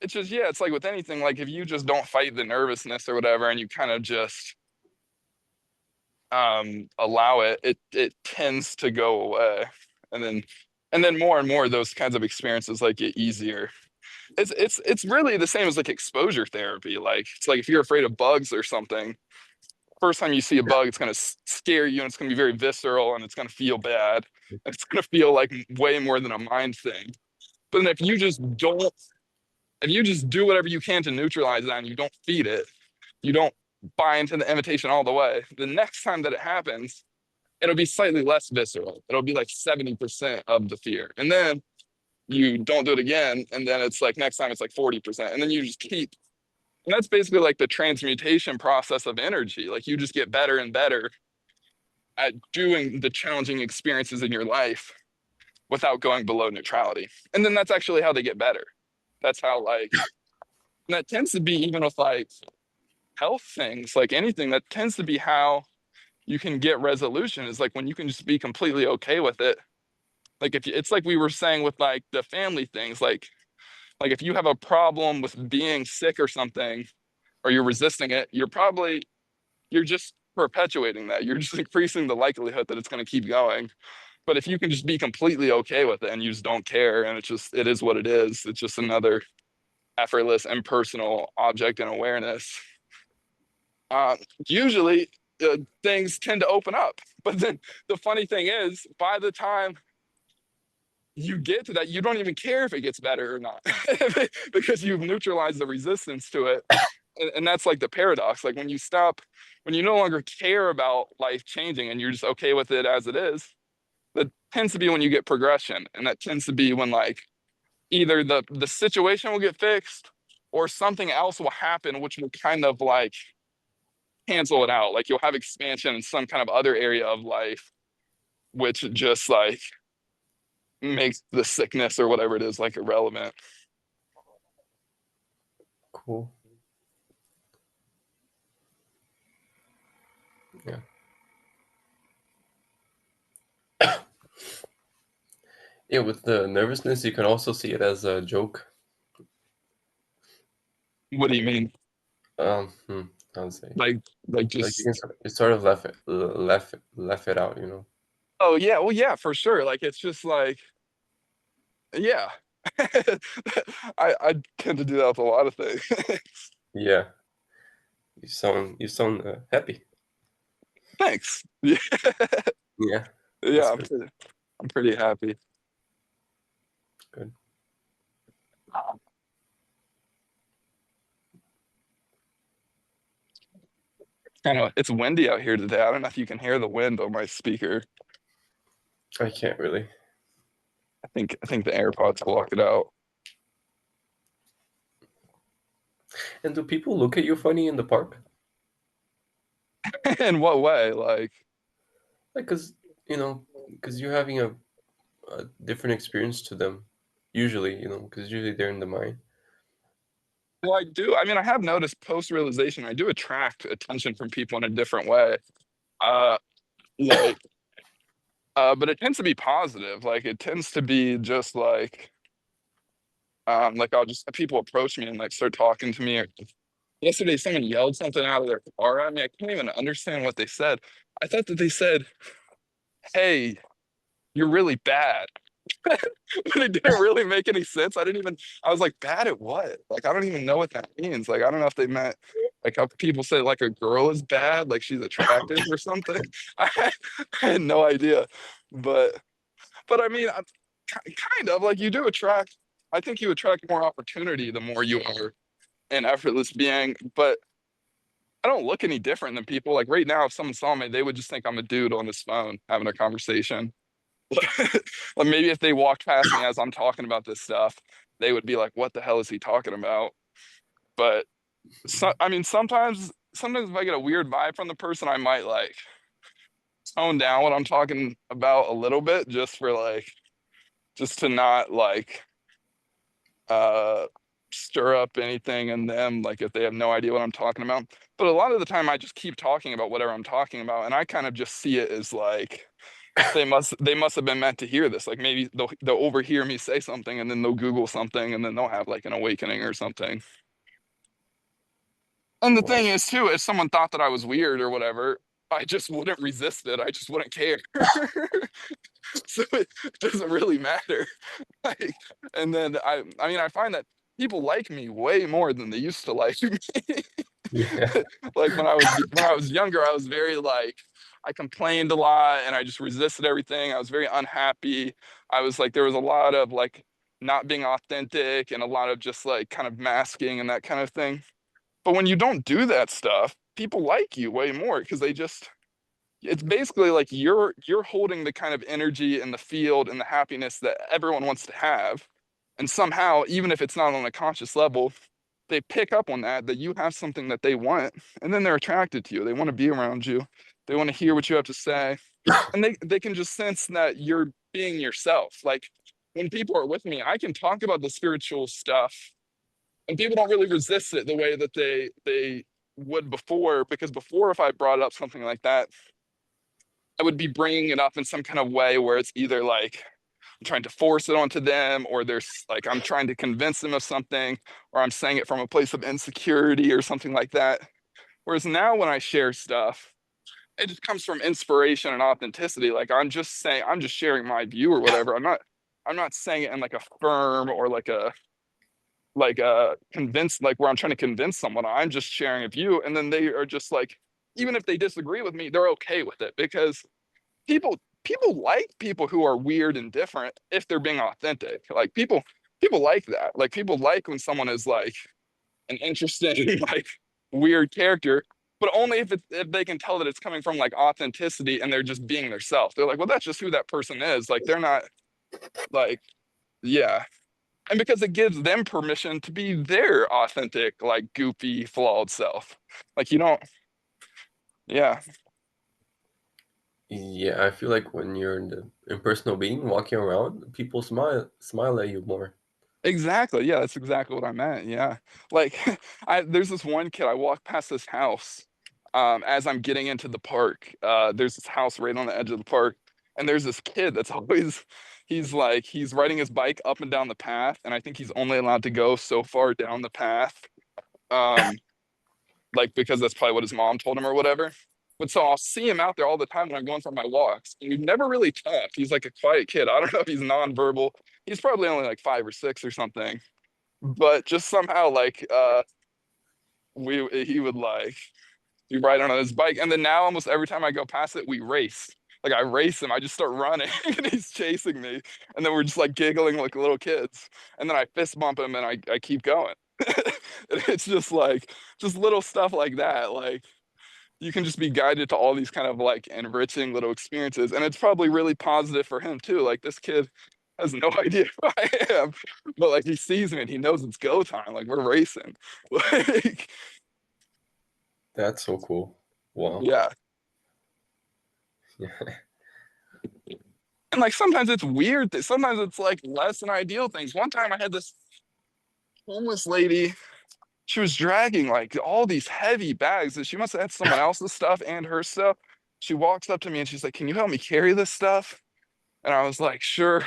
it's just yeah, it's like with anything, like if you just don't fight the nervousness or whatever and you kind of just allow it, it tends to go away. And then more and more those kinds of experiences like get easier. It's really the same as like exposure therapy. Like it's like if you're afraid of bugs or something, first time you see a bug, it's gonna scare you and it's gonna be very visceral and it's gonna feel bad. It's gonna feel like way more than a mind thing. But then if you just do whatever you can to neutralize that and you don't feed it, you don't buy into the invitation all the way, the next time that it happens, it'll be slightly less visceral. It'll be like 70% of the fear. And then you don't do it again. And then it's like next time it's like 40%. And then you just keep. And that's basically like the transmutation process of energy. Like you just get better and better at doing the challenging experiences in your life without going below neutrality. And then that's actually how they get better. That's how like, and that tends to be even with like health things, like anything, that tends to be how you can get resolution is like when you can just be completely okay with it. Like if you, it's like we were saying with like the family things, like if you have a problem with being sick or something, or you're resisting it, you're just perpetuating that. You're just increasing the likelihood that it's going to keep going. But if you can just be completely okay with it and you just don't care, and it is what it is. It's just another effortless, impersonal object in awareness. Uh, Usually, things tend to open up. But then the funny thing is, by the time you get to that, you don't even care if it gets better or not because you've neutralized the resistance to it. And that's like the paradox. Like when you no longer care about life changing and you're just okay with it as it is, that tends to be when you get progression. And that tends to be when like either the situation will get fixed or something else will happen, which will kind of like cancel it out. Like you'll have expansion in some kind of other area of life, which just like makes the sickness or whatever it is like irrelevant. Cool. Yeah. Yeah, with the nervousness, you can also see it as a joke. What do you mean? Hmm, how to say? Like like Like you can just you sort of laugh it out. oh yeah, well yeah, for sure. Like it's just like yeah. I tend to do that with a lot of things. Yeah, you sound happy. Thanks. Yeah, Yeah, yeah, that's good. I'm pretty happy. Good. It's windy out here today. I don't know if you can hear the wind on my speaker. I can't really. I think the AirPods block it out. And do people look at you funny in the park? In what way? Like, Like, because you're having a different experience to them. Usually, because usually they're in the mind. Well, I do. I mean, I have noticed post-realization, I do attract attention from people in a different way. Uh, like, but it tends to be positive. Like, it tends to be just like I'll just people approach me and like start talking to me. Or, yesterday, someone yelled something out of their car at me. I can't even understand what they said. I thought that they said, "Hey, you're really bad." But it didn't really make any sense. I was like, bad at what? Like, I don't even know what that means. Like, I don't know if they meant like how people say like a girl is bad, like she's attractive or something. I had no idea. But, but I mean, kind of like you do attract, I think you attract more opportunity the more you are an effortless being. But I don't look any different than people. Like right now, if someone saw me, they would just think I'm a dude on his phone having a conversation. Like maybe if they walked past me as I'm talking about this stuff, they would be like, "What the hell is he talking about?" But I mean, sometimes if I get a weird vibe from the person, I might like tone down what I'm talking about a little bit, just for like, just to not like uh stir up anything in them, like if they have no idea what I'm talking about. But a lot of the time, I just keep talking about whatever I'm talking about, and I kind of just see it as like they must have been meant to hear this. Like maybe they'll overhear me say something and then they'll Google something and then they'll have like an awakening or something. And the Wow. thing is too, if someone thought that I was weird or whatever, I just wouldn't resist it. I just wouldn't care. So it doesn't really matter. Like, and then I mean I find that people like me way more than they used to like me. Yeah. Like when I was younger, I was very like I complained a lot and I just resisted everything. I was very unhappy. I was like there was a lot of like not being authentic and a lot of just like kind of masking and that kind of thing. But when you don't do that stuff, people like you way more because they just it's basically like you're holding the kind of energy and the field and the happiness that everyone wants to have. And somehow, even if it's not on a conscious level, they pick up on that you have something that they want, and then they're attracted to you. They want to be around you. They want to hear what you have to say. And they can just sense that you're being yourself. Like when people are with me, I can talk about the spiritual stuff and people don't really resist it the way that they would before because before if I brought up something like that I would be bringing it up in some kind of way where it's either like I'm trying to force it onto them, or there's like I'm trying to convince them of something, or I'm saying it from a place of insecurity or something like that. Whereas now when I share stuff, it just comes from inspiration and authenticity. Like I'm just saying, I'm just sharing my view or whatever. I'm not saying it in like a firm or like a convince like where I'm trying to convince someone. I'm just sharing a view, and then they are just like, even if they disagree with me, they're okay with it because people like people who are weird and different if they're being authentic. Like people like that. Like people like when someone is like an interesting like weird character, but only if they can tell that it's coming from like authenticity and they're just being themselves. They're like, well, that's just who that person is. Like they're not like yeah. And because it gives them permission to be their authentic, like goofy, flawed self. Like you don't, yeah. Yeah, I feel like when you're the impersonal being walking around, people smile at you more. Exactly. Yeah, that's exactly what I meant. Yeah. Like there's this one kid, I walk past this house as I'm getting into the park. There's this house right on the edge of the park, and there's this kid that's always he's riding his bike up and down the path, and I think he's only allowed to go so far down the path. Um, like because that's probably what his mom told him or whatever. But so I'll see him out there all the time when I'm going for my walks. And he's never really talked. He's like a quiet kid. I don't know if he's nonverbal. He's probably only like 5 or 6 or something. But just somehow like we he would like be riding on his bike. And then now almost every time I go past it, we race. Like I race him, I just start running and he's chasing me. And then we're just like giggling like little kids. And then I fist bump him and I keep going. And it's just little stuff like that. Like you can just be guided to all these kind of like enriching little experiences. And it's probably really positive for him too. Like this kid has no idea who I am, but like he sees me and he knows it's go time. Like we're racing. Like, That's so cool. Wow. yeah. Yeah. And like sometimes it's weird that sometimes it's like less than ideal things. One time I had this homeless lady, she was dragging like all these heavy bags that she must have had someone else's stuff and her stuff. She walks up to me and she's like, "Can you help me carry this stuff?" And I was like, "Sure."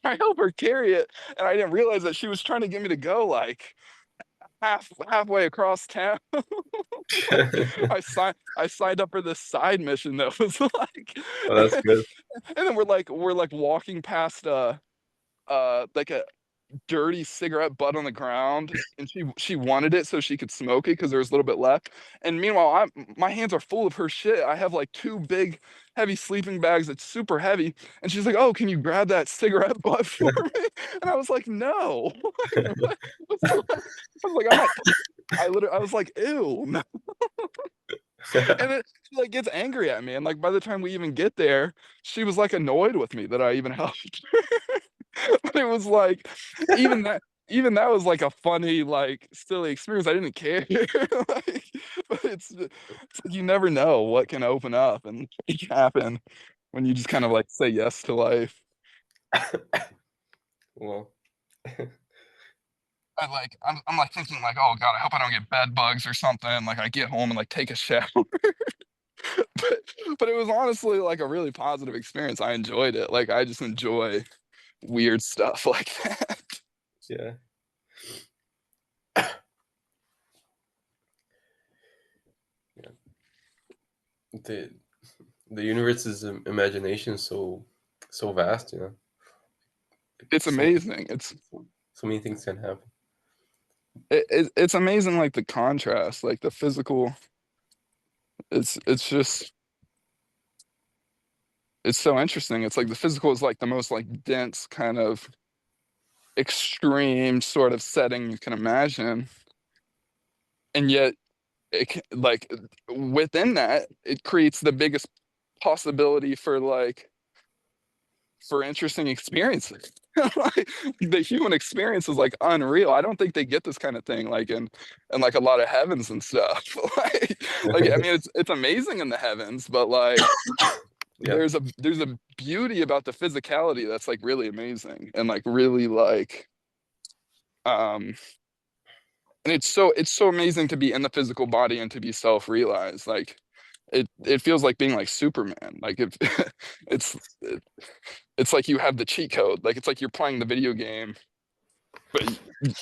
I help her carry it. And I didn't realize that she was trying to get me to go like halfway across town. I signed up for this side mission that was like Oh, that's good. and then we're like walking past like a dirty cigarette butt on the ground, and she wanted it so she could smoke it because there was a little bit left. And meanwhile, my hands are full of her shit. I have like two big heavy sleeping bags that's super heavy, and she's like, "Oh, can you grab that cigarette butt for me?" And I was like, "No." What? I was like, "I'm not." I was like, "Ew." No. And then she like gets angry at me, and like by the time we even get there, she was like annoyed with me that I even helped. But it was like even that even that was like a funny, like silly experience. I didn't care. Like, but it's like you never know what can open up and happen when you just kind of like say yes to life. Well, I'm like thinking like, oh God, I hope I don't get bed bugs or something. Like I get home and like take a shower. But but it was honestly like a really positive experience. I enjoyed it. Like I just enjoy weird stuff like that. yeah. Yeah. The the universe is imagination so vast, you know. Like, It's amazing. so many things can happen. It's amazing like the contrast, like the physical. It's just it's so interesting. It's like the physical is like the most like dense kind of extreme sort of setting you can imagine, and yet like within that it creates the biggest possibility for interesting experiences. Like, the human experience is like unreal. I don't think they get this kind of thing like in like a lot of heavens and stuff. Like I mean it's amazing in the heavens, but like Yeah. there's a beauty about the physicality that's like really amazing and like really like um and it's so amazing to be in the physical body and to be self-realized. Like it feels like being like Superman. Like it, it's it, it's like you have the cheat code. Like it's like you're playing the video game, but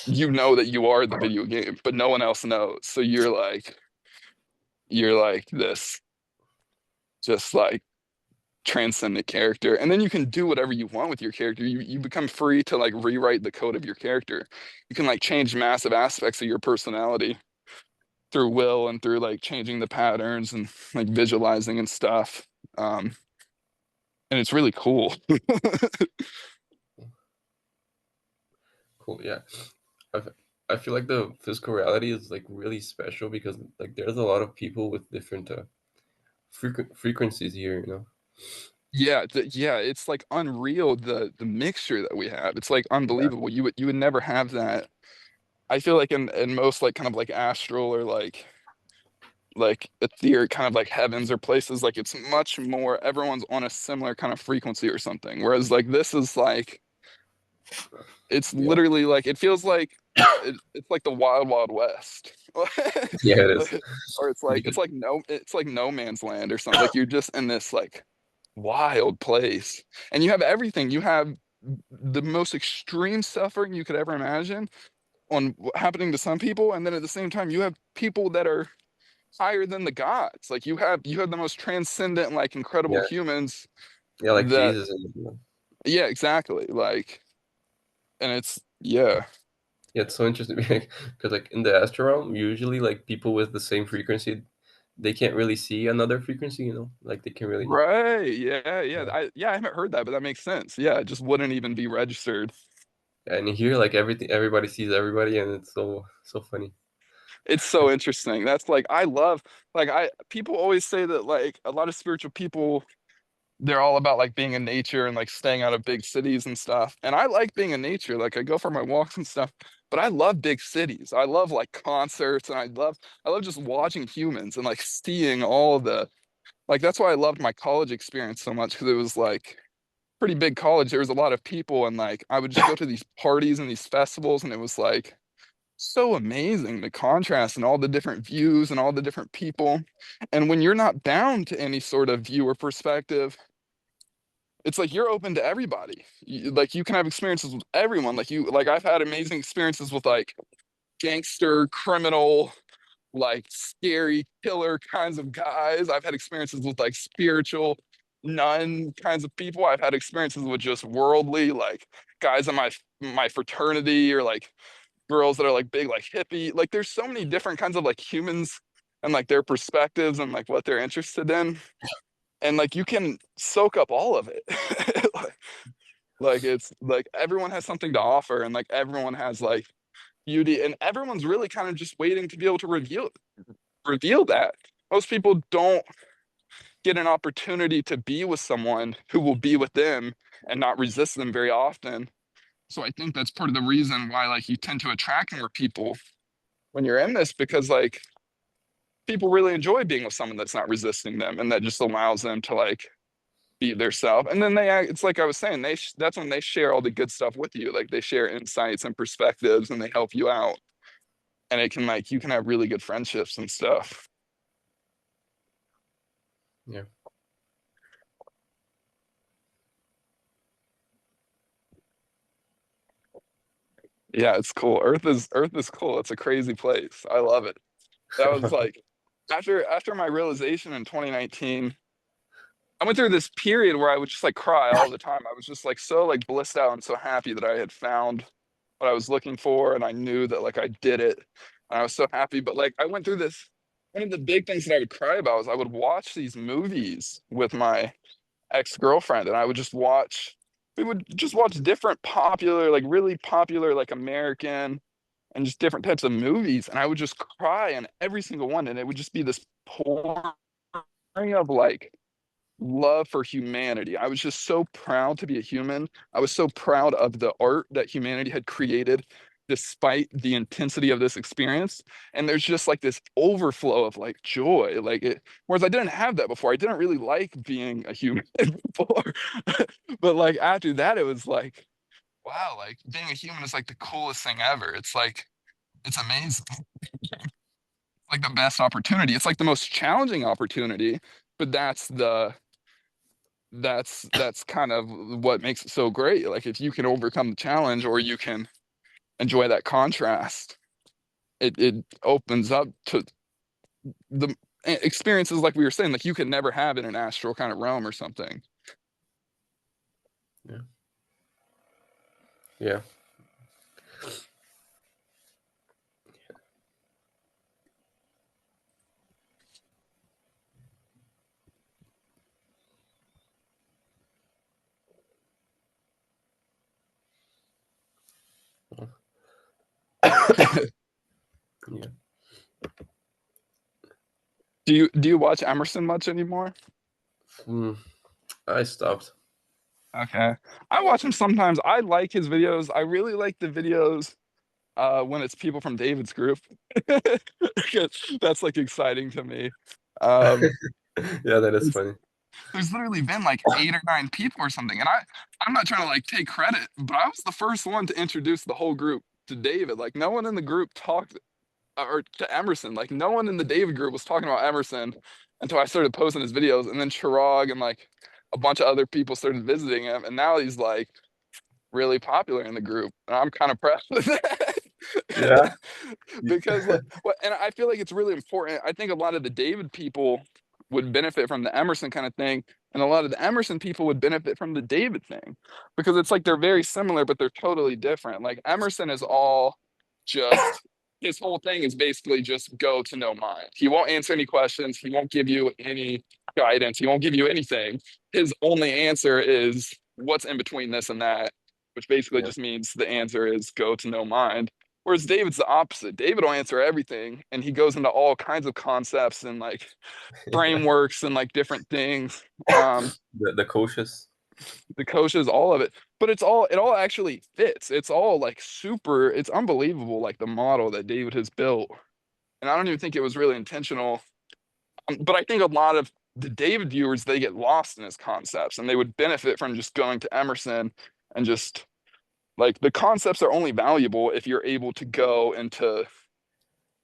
you know that you are the video game, but no one else knows. So you're like this just like transcendent character. And then you can do whatever you want with your character. You become free to like rewrite the code of your character. You can like change massive aspects of your personality through will and through like changing the patterns and like visualizing and stuff. Um, and it's really cool. Cool. Yeah. I f- I feel like the physical reality is like really special because like there's a lot of people with different frequencies here, you know. Yeah, yeah, it's like unreal the mixture that we have. It's like unbelievable. You would never have that. I feel like in most like kind of like astral or like etheric kind of like heavens or places like it's much more everyone's on a similar kind of frequency or something. Whereas like this is like it's Yeah. literally like it feels like it's like the wild wild west. Yeah, it is. Or Because it's like no man's land or something. Like you're just in this like wild place and you have everything. You have the most extreme suffering you could ever imagine on happening to some people, and then at the same time you have people that are higher than the gods. Like you have the most transcendent like incredible yeah, humans yeah, like that Jesus and you know. yeah exactly like and it's yeah Yeah, it's so interesting because like in the astral realm, usually like people with the same frequency, they can't really see another frequency, you know, like they can really. right yeah yeah Yeah. I haven't heard that but that makes sense. Yeah, it just wouldn't even be registered. And here, like everything, everybody sees everybody, and it's so funny. It's so interesting. That's like I love like I people always say that like a lot of spiritual people they're all about like being in nature and like staying out of big cities and stuff. And I like being in nature. Like I go for my walks and stuff. But I love big cities. I love like concerts and I love just watching humans and like seeing all of the like that's why I loved my college experience so much because it was like pretty big college, there was a lot of people, and like I would just go to these parties and these festivals, and it was like so amazing, the contrast and all the different views and all the different people. And when you're not bound to any sort of view or perspective, it's like you're open to everybody. Like you can have experiences with everyone. Like I've had amazing experiences with like gangster, criminal, like scary killer kinds of guys. I've had experiences with like spiritual nun kinds of people. I've had experiences with just worldly, like guys in my fraternity, or like girls that are like big, like hippie. Like there's so many different kinds of like humans and like their perspectives and like what they're interested in. And like you can soak up all of it. like, like it's like everyone has something to offer, and like everyone has like beauty, and everyone's really kind of just waiting to be able to reveal that. Most people don't get an opportunity to be with someone who will be with them and not resist them very often. So I think that's part of the reason why like you tend to attract more people when you're in this, because like people really enjoy being with someone that's not resisting them, and that just allows them to like be their self. And then they act, it's like I was saying, that's when they share all the good stuff with you. Like they share insights and perspectives, and they help you out, and it can like you can have really good friendships and stuff. Yeah. Yeah, it's cool. Earth is cool. It's a crazy place. I love it. That was like after my realization in 2019, I went through this period where I would just like cry all the time. I was just like so like blissed out and so happy that I had found what I was looking for, and I knew that like I did it. And I was so happy. But like I went through this, one of the big things that I would cry about was I would watch these movies with my ex-girlfriend, and we would just watch different popular, like really popular, like American and just different types of movies. And I would just cry in every single one. And it would just be this pouring of like love for humanity. I was just so proud to be a human. I was so proud of the art that humanity had created despite the intensity of this experience. And there's just like this overflow of like joy. Whereas I didn't have that before. I didn't really like being a human before. But like after that, it was like, wow, like being a human is like the coolest thing ever. It's like it's amazing. Like the best opportunity. It's like the most challenging opportunity, but that's kind of what makes it so great. Like if you can overcome the challenge, or you can enjoy that contrast, it opens up to the experiences like we were saying, like you could never have in an astral kind of realm or something. Yeah. Yeah. Yeah. Do you watch Emerson much anymore? Mm, I stopped. Okay. I watch him sometimes. I like his videos. I really like the videos when it's people from David's group. 'Cause that's like exciting to me. Um, Yeah, that is it's, funny. there's literally been like 8 or 9 people or something, and I'm not trying to like take credit, but I was the first one to introduce the whole group to David. Like no one in the group talked, or to Emerson. Like no one in the David group was talking about Emerson until I started posting his videos, and then Chirag and like a bunch of other people started visiting him, and now he's like really popular in the group, and I'm kind of proud of that. Yeah. Because like what, and I feel like it's really important. I think a lot of the David people would benefit from the Emerson kind of thing, and a lot of the Emerson people would benefit from the David thing, because it's like they're very similar but they're totally different. Like Emerson is all just, his whole thing is basically just go to no mind. He won't answer any questions, he won't give you any guidance, he won't give you anything. His only answer is what's in between this and that, which basically Yeah. just means the answer is go to no mind. Whereas David's the opposite. David will answer everything, and he goes into all kinds of concepts and like frameworks and like different things. The Koshas. The coaches, all of it, but it all actually fits. It's all like super. It's unbelievable, like the model that David has built, and I don't even think it was really intentional. But I think a lot of the David viewers, they get lost in his concepts and they would benefit from just going to Emerson and just like the concepts are only valuable if you're able to go into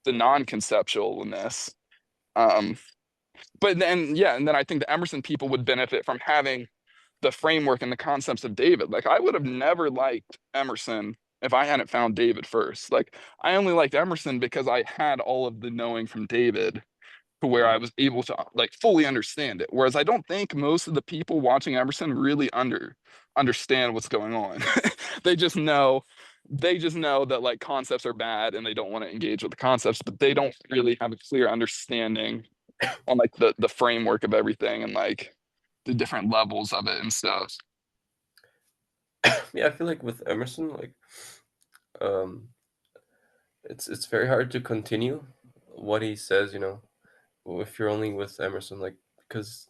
the non-conceptualness. Um, but then yeah, and then I think the Emerson people would benefit from having the framework and the concepts of David. Like I would have never liked Emerson if I hadn't found David first. Like I only liked Emerson because I had all of the knowing from David to where I was able to like fully understand it. Whereas I don't think most of the people watching Emerson really understand what's going on. they just know they just know that like concepts are bad and they don't want to engage with the concepts, but they don't really have a clear understanding on like the framework of everything and like the different levels of it and stuff. Yeah, I feel like with Emerson, like um, it's very hard to continue what he says. If you're only with Emerson, like because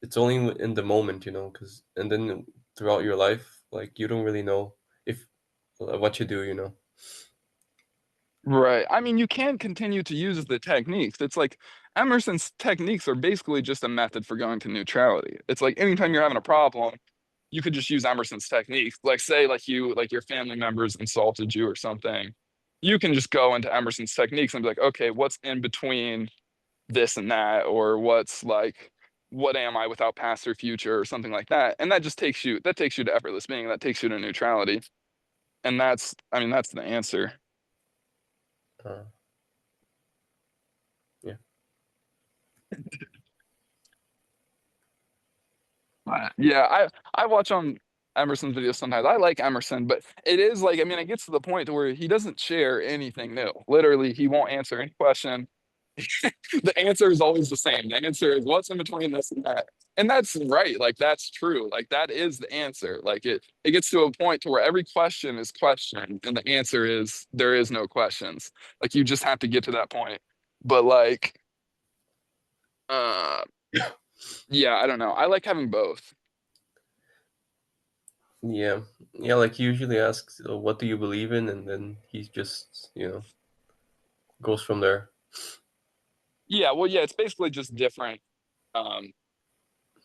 it's only in the moment, because and then throughout your life, like you don't really know if what you do. Right. I mean, you can continue to use the techniques. It's like Emerson's techniques are basically just a method for going to neutrality. It's like anytime you're having a problem, you could just use Emerson's techniques. Like say like your family members insulted you or something. You can just go into Emerson's techniques and be like, okay, what's in between this and that, or what's like what am I without past or future or something like that. And that takes you to effortless being, that takes you to neutrality. And that's I mean, that's the answer. Uh, yeah. Yeah, I watch on Emerson's videos sometimes. I like Emerson, but it is like I mean, it gets to the point to where he doesn't share anything new. Literally, he won't answer any question. The answer is always the same. The answer is what's in between this and that. And that's right. Like that's true. Like that is the answer. Like it gets to a point to where every question is questioned and the answer is there is no questions. Like you just have to get to that point. But like uh yeah, I don't know. I like having both. Yeah, yeah. Like he usually asks, "What do you believe in?" and then he just goes from there. Yeah, well, yeah, it's basically just different. Um,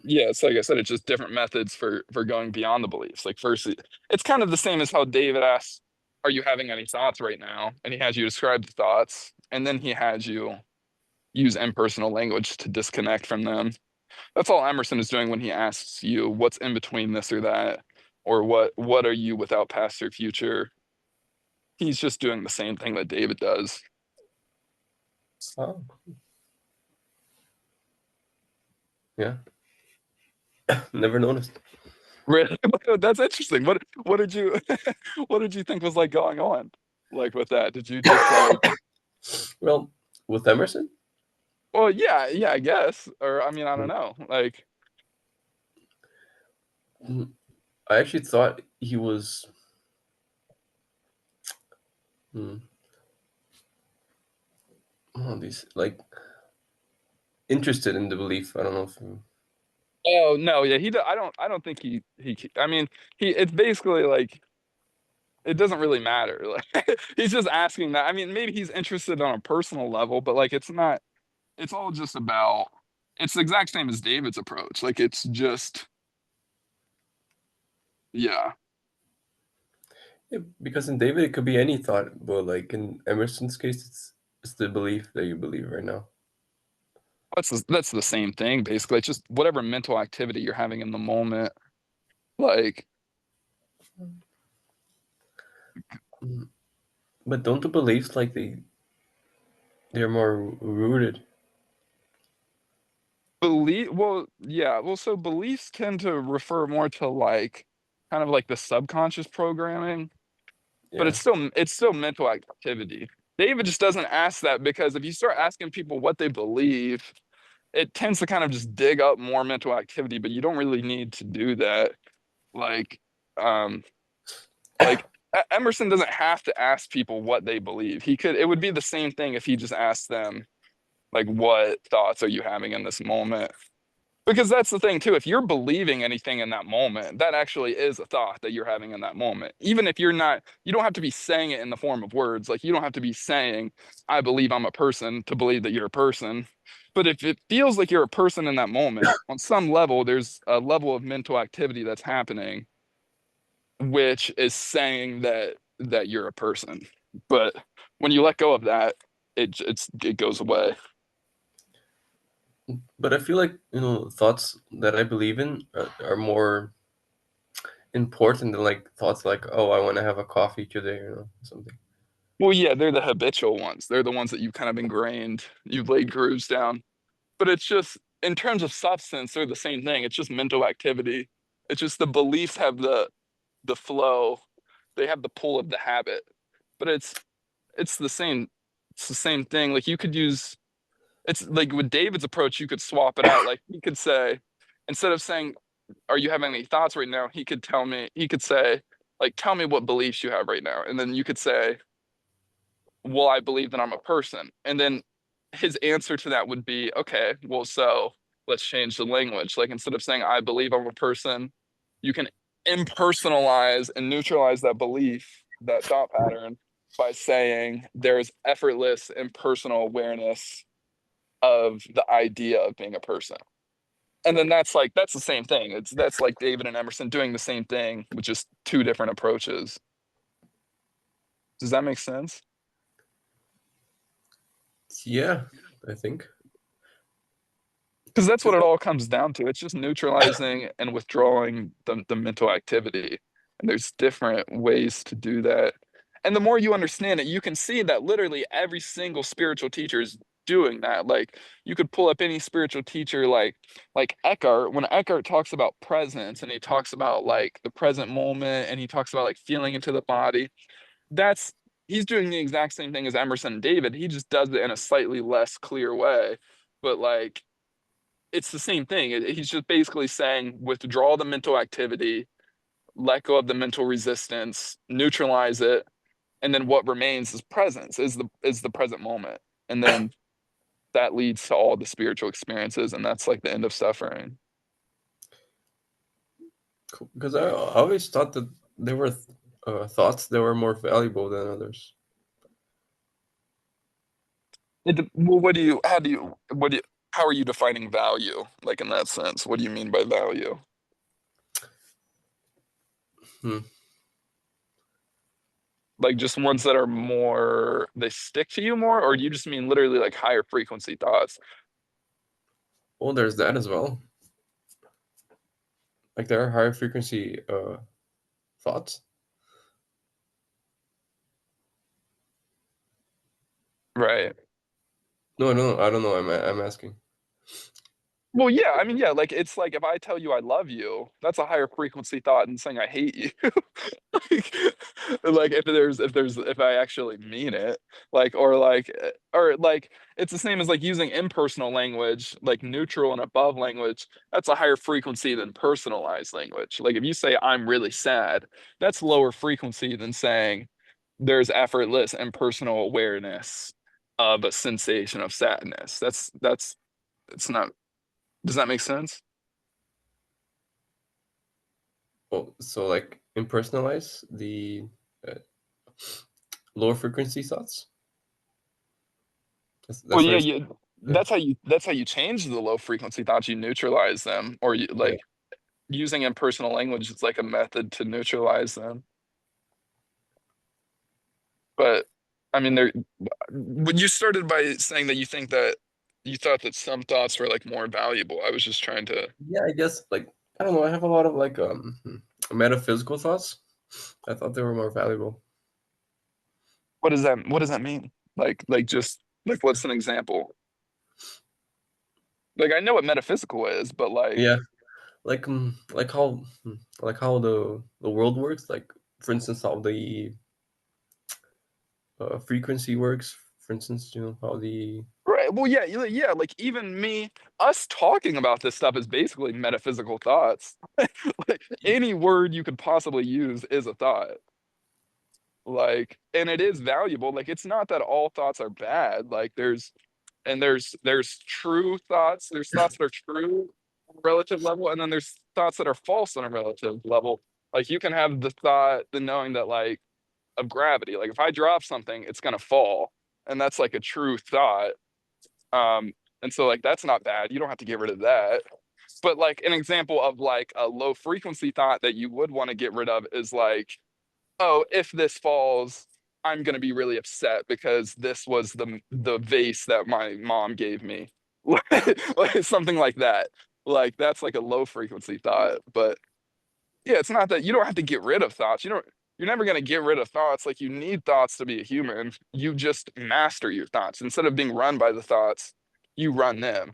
yeah, it's like I said, it's just different methods for going beyond the beliefs. Like first, it's kind of the same as how David asks, "Are you having any thoughts right now?" And he has you describe the thoughts, and then he has you use impersonal language to disconnect from them. That's all Emerson is doing when he asks you, "What's in between this or that?" or "What are you without past or future?" He's just doing the same thing that David does. Oh, yeah. Never noticed. Really? That's interesting. What did you what did you think was like going on like with that? Did you just like Well, with Emerson, well yeah, yeah, I guess. Or I mean, I don't know. Like mm, I actually thought he was hmm, these like interested in the belief. I don't know if oh no, yeah, I don't think I mean, he it's basically like it doesn't really matter. Like he's just asking that. I mean, maybe he's interested on a personal level, but like it's not it's all just about it's the exact same as David's approach. Like it's just yeah. yeah, because in David it could be any thought, but like in Emerson's case, it's the belief that you believe right now. That's the same thing basically. It's just whatever mental activity you're having in the moment. Like Mm. But don't the beliefs like they're more rooted? well, yeah, well, so beliefs tend to refer more to like kind of like the subconscious programming, but Yeah. it's still mental activity. David just doesn't ask that because if you start asking people what they believe, it tends to kind of just dig up more mental activity, but you don't really need to do that. Like, um, like Emerson doesn't have to ask people what they believe. It would be the same thing if he just asked them, like, what thoughts are you having in this moment? Because that's the thing too. If you're believing anything in that moment, that actually is a thought that you're having in that moment. Even if you're not, you don't have to be saying it in the form of words. Like you don't have to be saying, I believe I'm a person to believe that you're a person. But if it feels like you're a person in that moment, on some level, there's a level of mental activity that's happening, which is saying that you're a person. But when you let go of that, it goes away. But I feel like, thoughts that I believe in are more important than like thoughts like, oh, I want to have a coffee today, something. Well, yeah, they're the habitual ones. They're the ones that you've kind of ingrained, you've laid grooves down. But it's just, in terms of substance, they're the same thing. It's just mental activity. It's just the beliefs have the flow, they have the pull of the habit. But it's the same, it's the same thing. Like you could use, it's like with David's approach, you could swap it out. Like he could say, instead of saying, "Are you having any thoughts right now?" He could tell me, he could say, like, "Tell me what beliefs you have right now," and then you could say, well, I believe that I'm a person. And then his answer to that would be, okay, well, so let's change the language. Like instead of saying, I believe I'm a person, you can impersonalize and neutralize that belief, that thought pattern, by saying there's effortless impersonal awareness of the idea of being a person. And then that's the same thing. That's like David and Emerson doing the same thing with just two different approaches. Does that make sense? Yeah, I think. Because that's what 'Cause- it all comes down to. It's just neutralizing and withdrawing the mental activity. And there's different ways to do that. And the more you understand it, you can see that literally every single spiritual teacher is doing that. Like you could pull up any spiritual teacher like Eckhart, when Eckhart talks about presence and he talks about like the present moment and he talks about like feeling into the body, that's he's doing the exact same thing as Emerson and David. He just does it in a slightly less clear way. But like it's the same thing. He's just basically saying withdraw the mental activity, let go of the mental resistance, neutralize it, and then what remains is presence, is the present moment. And then that leads to all the spiritual experiences, and that's like the end of suffering. Because I always thought that there were thoughts that were more valuable than others. Well, how are you defining value? Like in that sense, what do you mean by value? Hmm. Like just ones that are more, they stick to you more, or do you just mean literally like higher frequency thoughts? Well, there's that as well. Like there are higher frequency thoughts. Right. No, no, I don't know. I'm asking. Well, yeah, I mean, yeah, like it's like if I tell you I love you, that's a higher frequency thought than saying I hate you. like, like if I actually mean it, or like it's the same as like using impersonal language, like neutral and above language. That's a higher frequency than personalized language. Like if you say I'm really sad, that's lower frequency than saying there's effortless impersonal awareness of a sensation of sadness. That's it's not, does that make sense? Well, so like impersonalize the uh, lower frequency thoughts. Well, That's what yeah, you're saying. that's how you change the low frequency thoughts. You neutralize them, or you Yeah. like using impersonal language. It's like a method to neutralize them. But I mean, there. When you started by saying that you thought that some thoughts were like more valuable, I was just trying to. Yeah, I guess like I don't know. I have a lot of like metaphysical thoughts. I thought they were more valuable. What does that mean? Like just like what's an example? Like I know what metaphysical is, but like Yeah, like how the world works. Like for instance, how the frequency works. For instance, how the right. Well, yeah, yeah. Like even me, us talking about this stuff is basically metaphysical thoughts. Like any word you could possibly use is a thought. Like, and it is valuable. Like it's not that all thoughts are bad. Like there's true thoughts. There's thoughts that are true. relative level, and then there's thoughts that are false on a relative level. Like you can have the thought, the knowing that like of gravity. Like if I drop something, it's gonna fall, and that's like a true thought. Um, and so like that's not bad. You don't have to get rid of that. But like an example of like a low frequency thought that you would want to get rid of is like, oh, if this falls, I'm gonna be really upset because this was the vase that my mom gave me. Like something like that. Like that's like a low frequency thought. But yeah, it's not that you don't have to get rid of thoughts. You're never gonna get rid of thoughts. Like you need thoughts to be a human. You just master your thoughts. Instead of being run by the thoughts, you run them.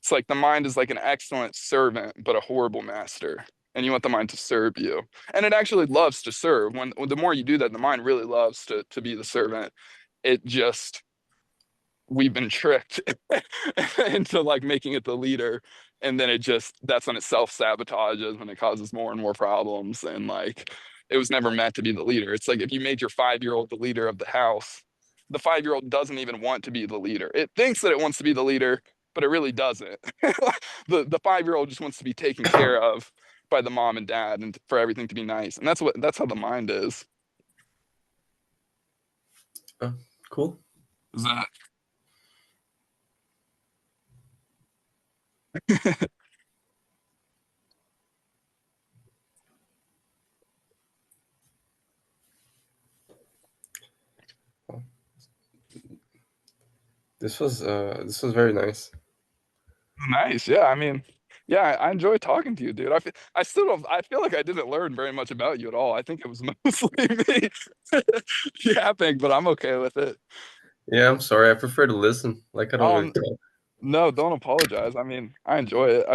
It's like the mind is like an excellent servant, but a horrible master. And you want the mind to serve you. And it actually loves to serve. When the more you do that, the mind really loves to be the servant. It just we've been tricked into like making it the leader. And then it just that's when it self-sabotages and it causes more and more problems. And like it was never meant to be the leader. It's like if you made your 5-year-old the leader of the house, the 5-year-old doesn't even want to be the leader. It thinks that it wants to be the leader, but it really doesn't. The 5-year-old just wants to be taken care of by the mom and dad and for everything to be nice. And that's how the mind is. Oh, cool. Is that Well, this was very nice. nice? Yeah, I mean, yeah, I enjoy talking to you, dude. I still don't. I feel like I didn't learn very much about you at all. I think it was mostly me yapping, but I'm okay with it. Yeah, I'm sorry. I prefer to listen. Like I don't really Um, talk. no, don't apologize. I mean, I enjoy it.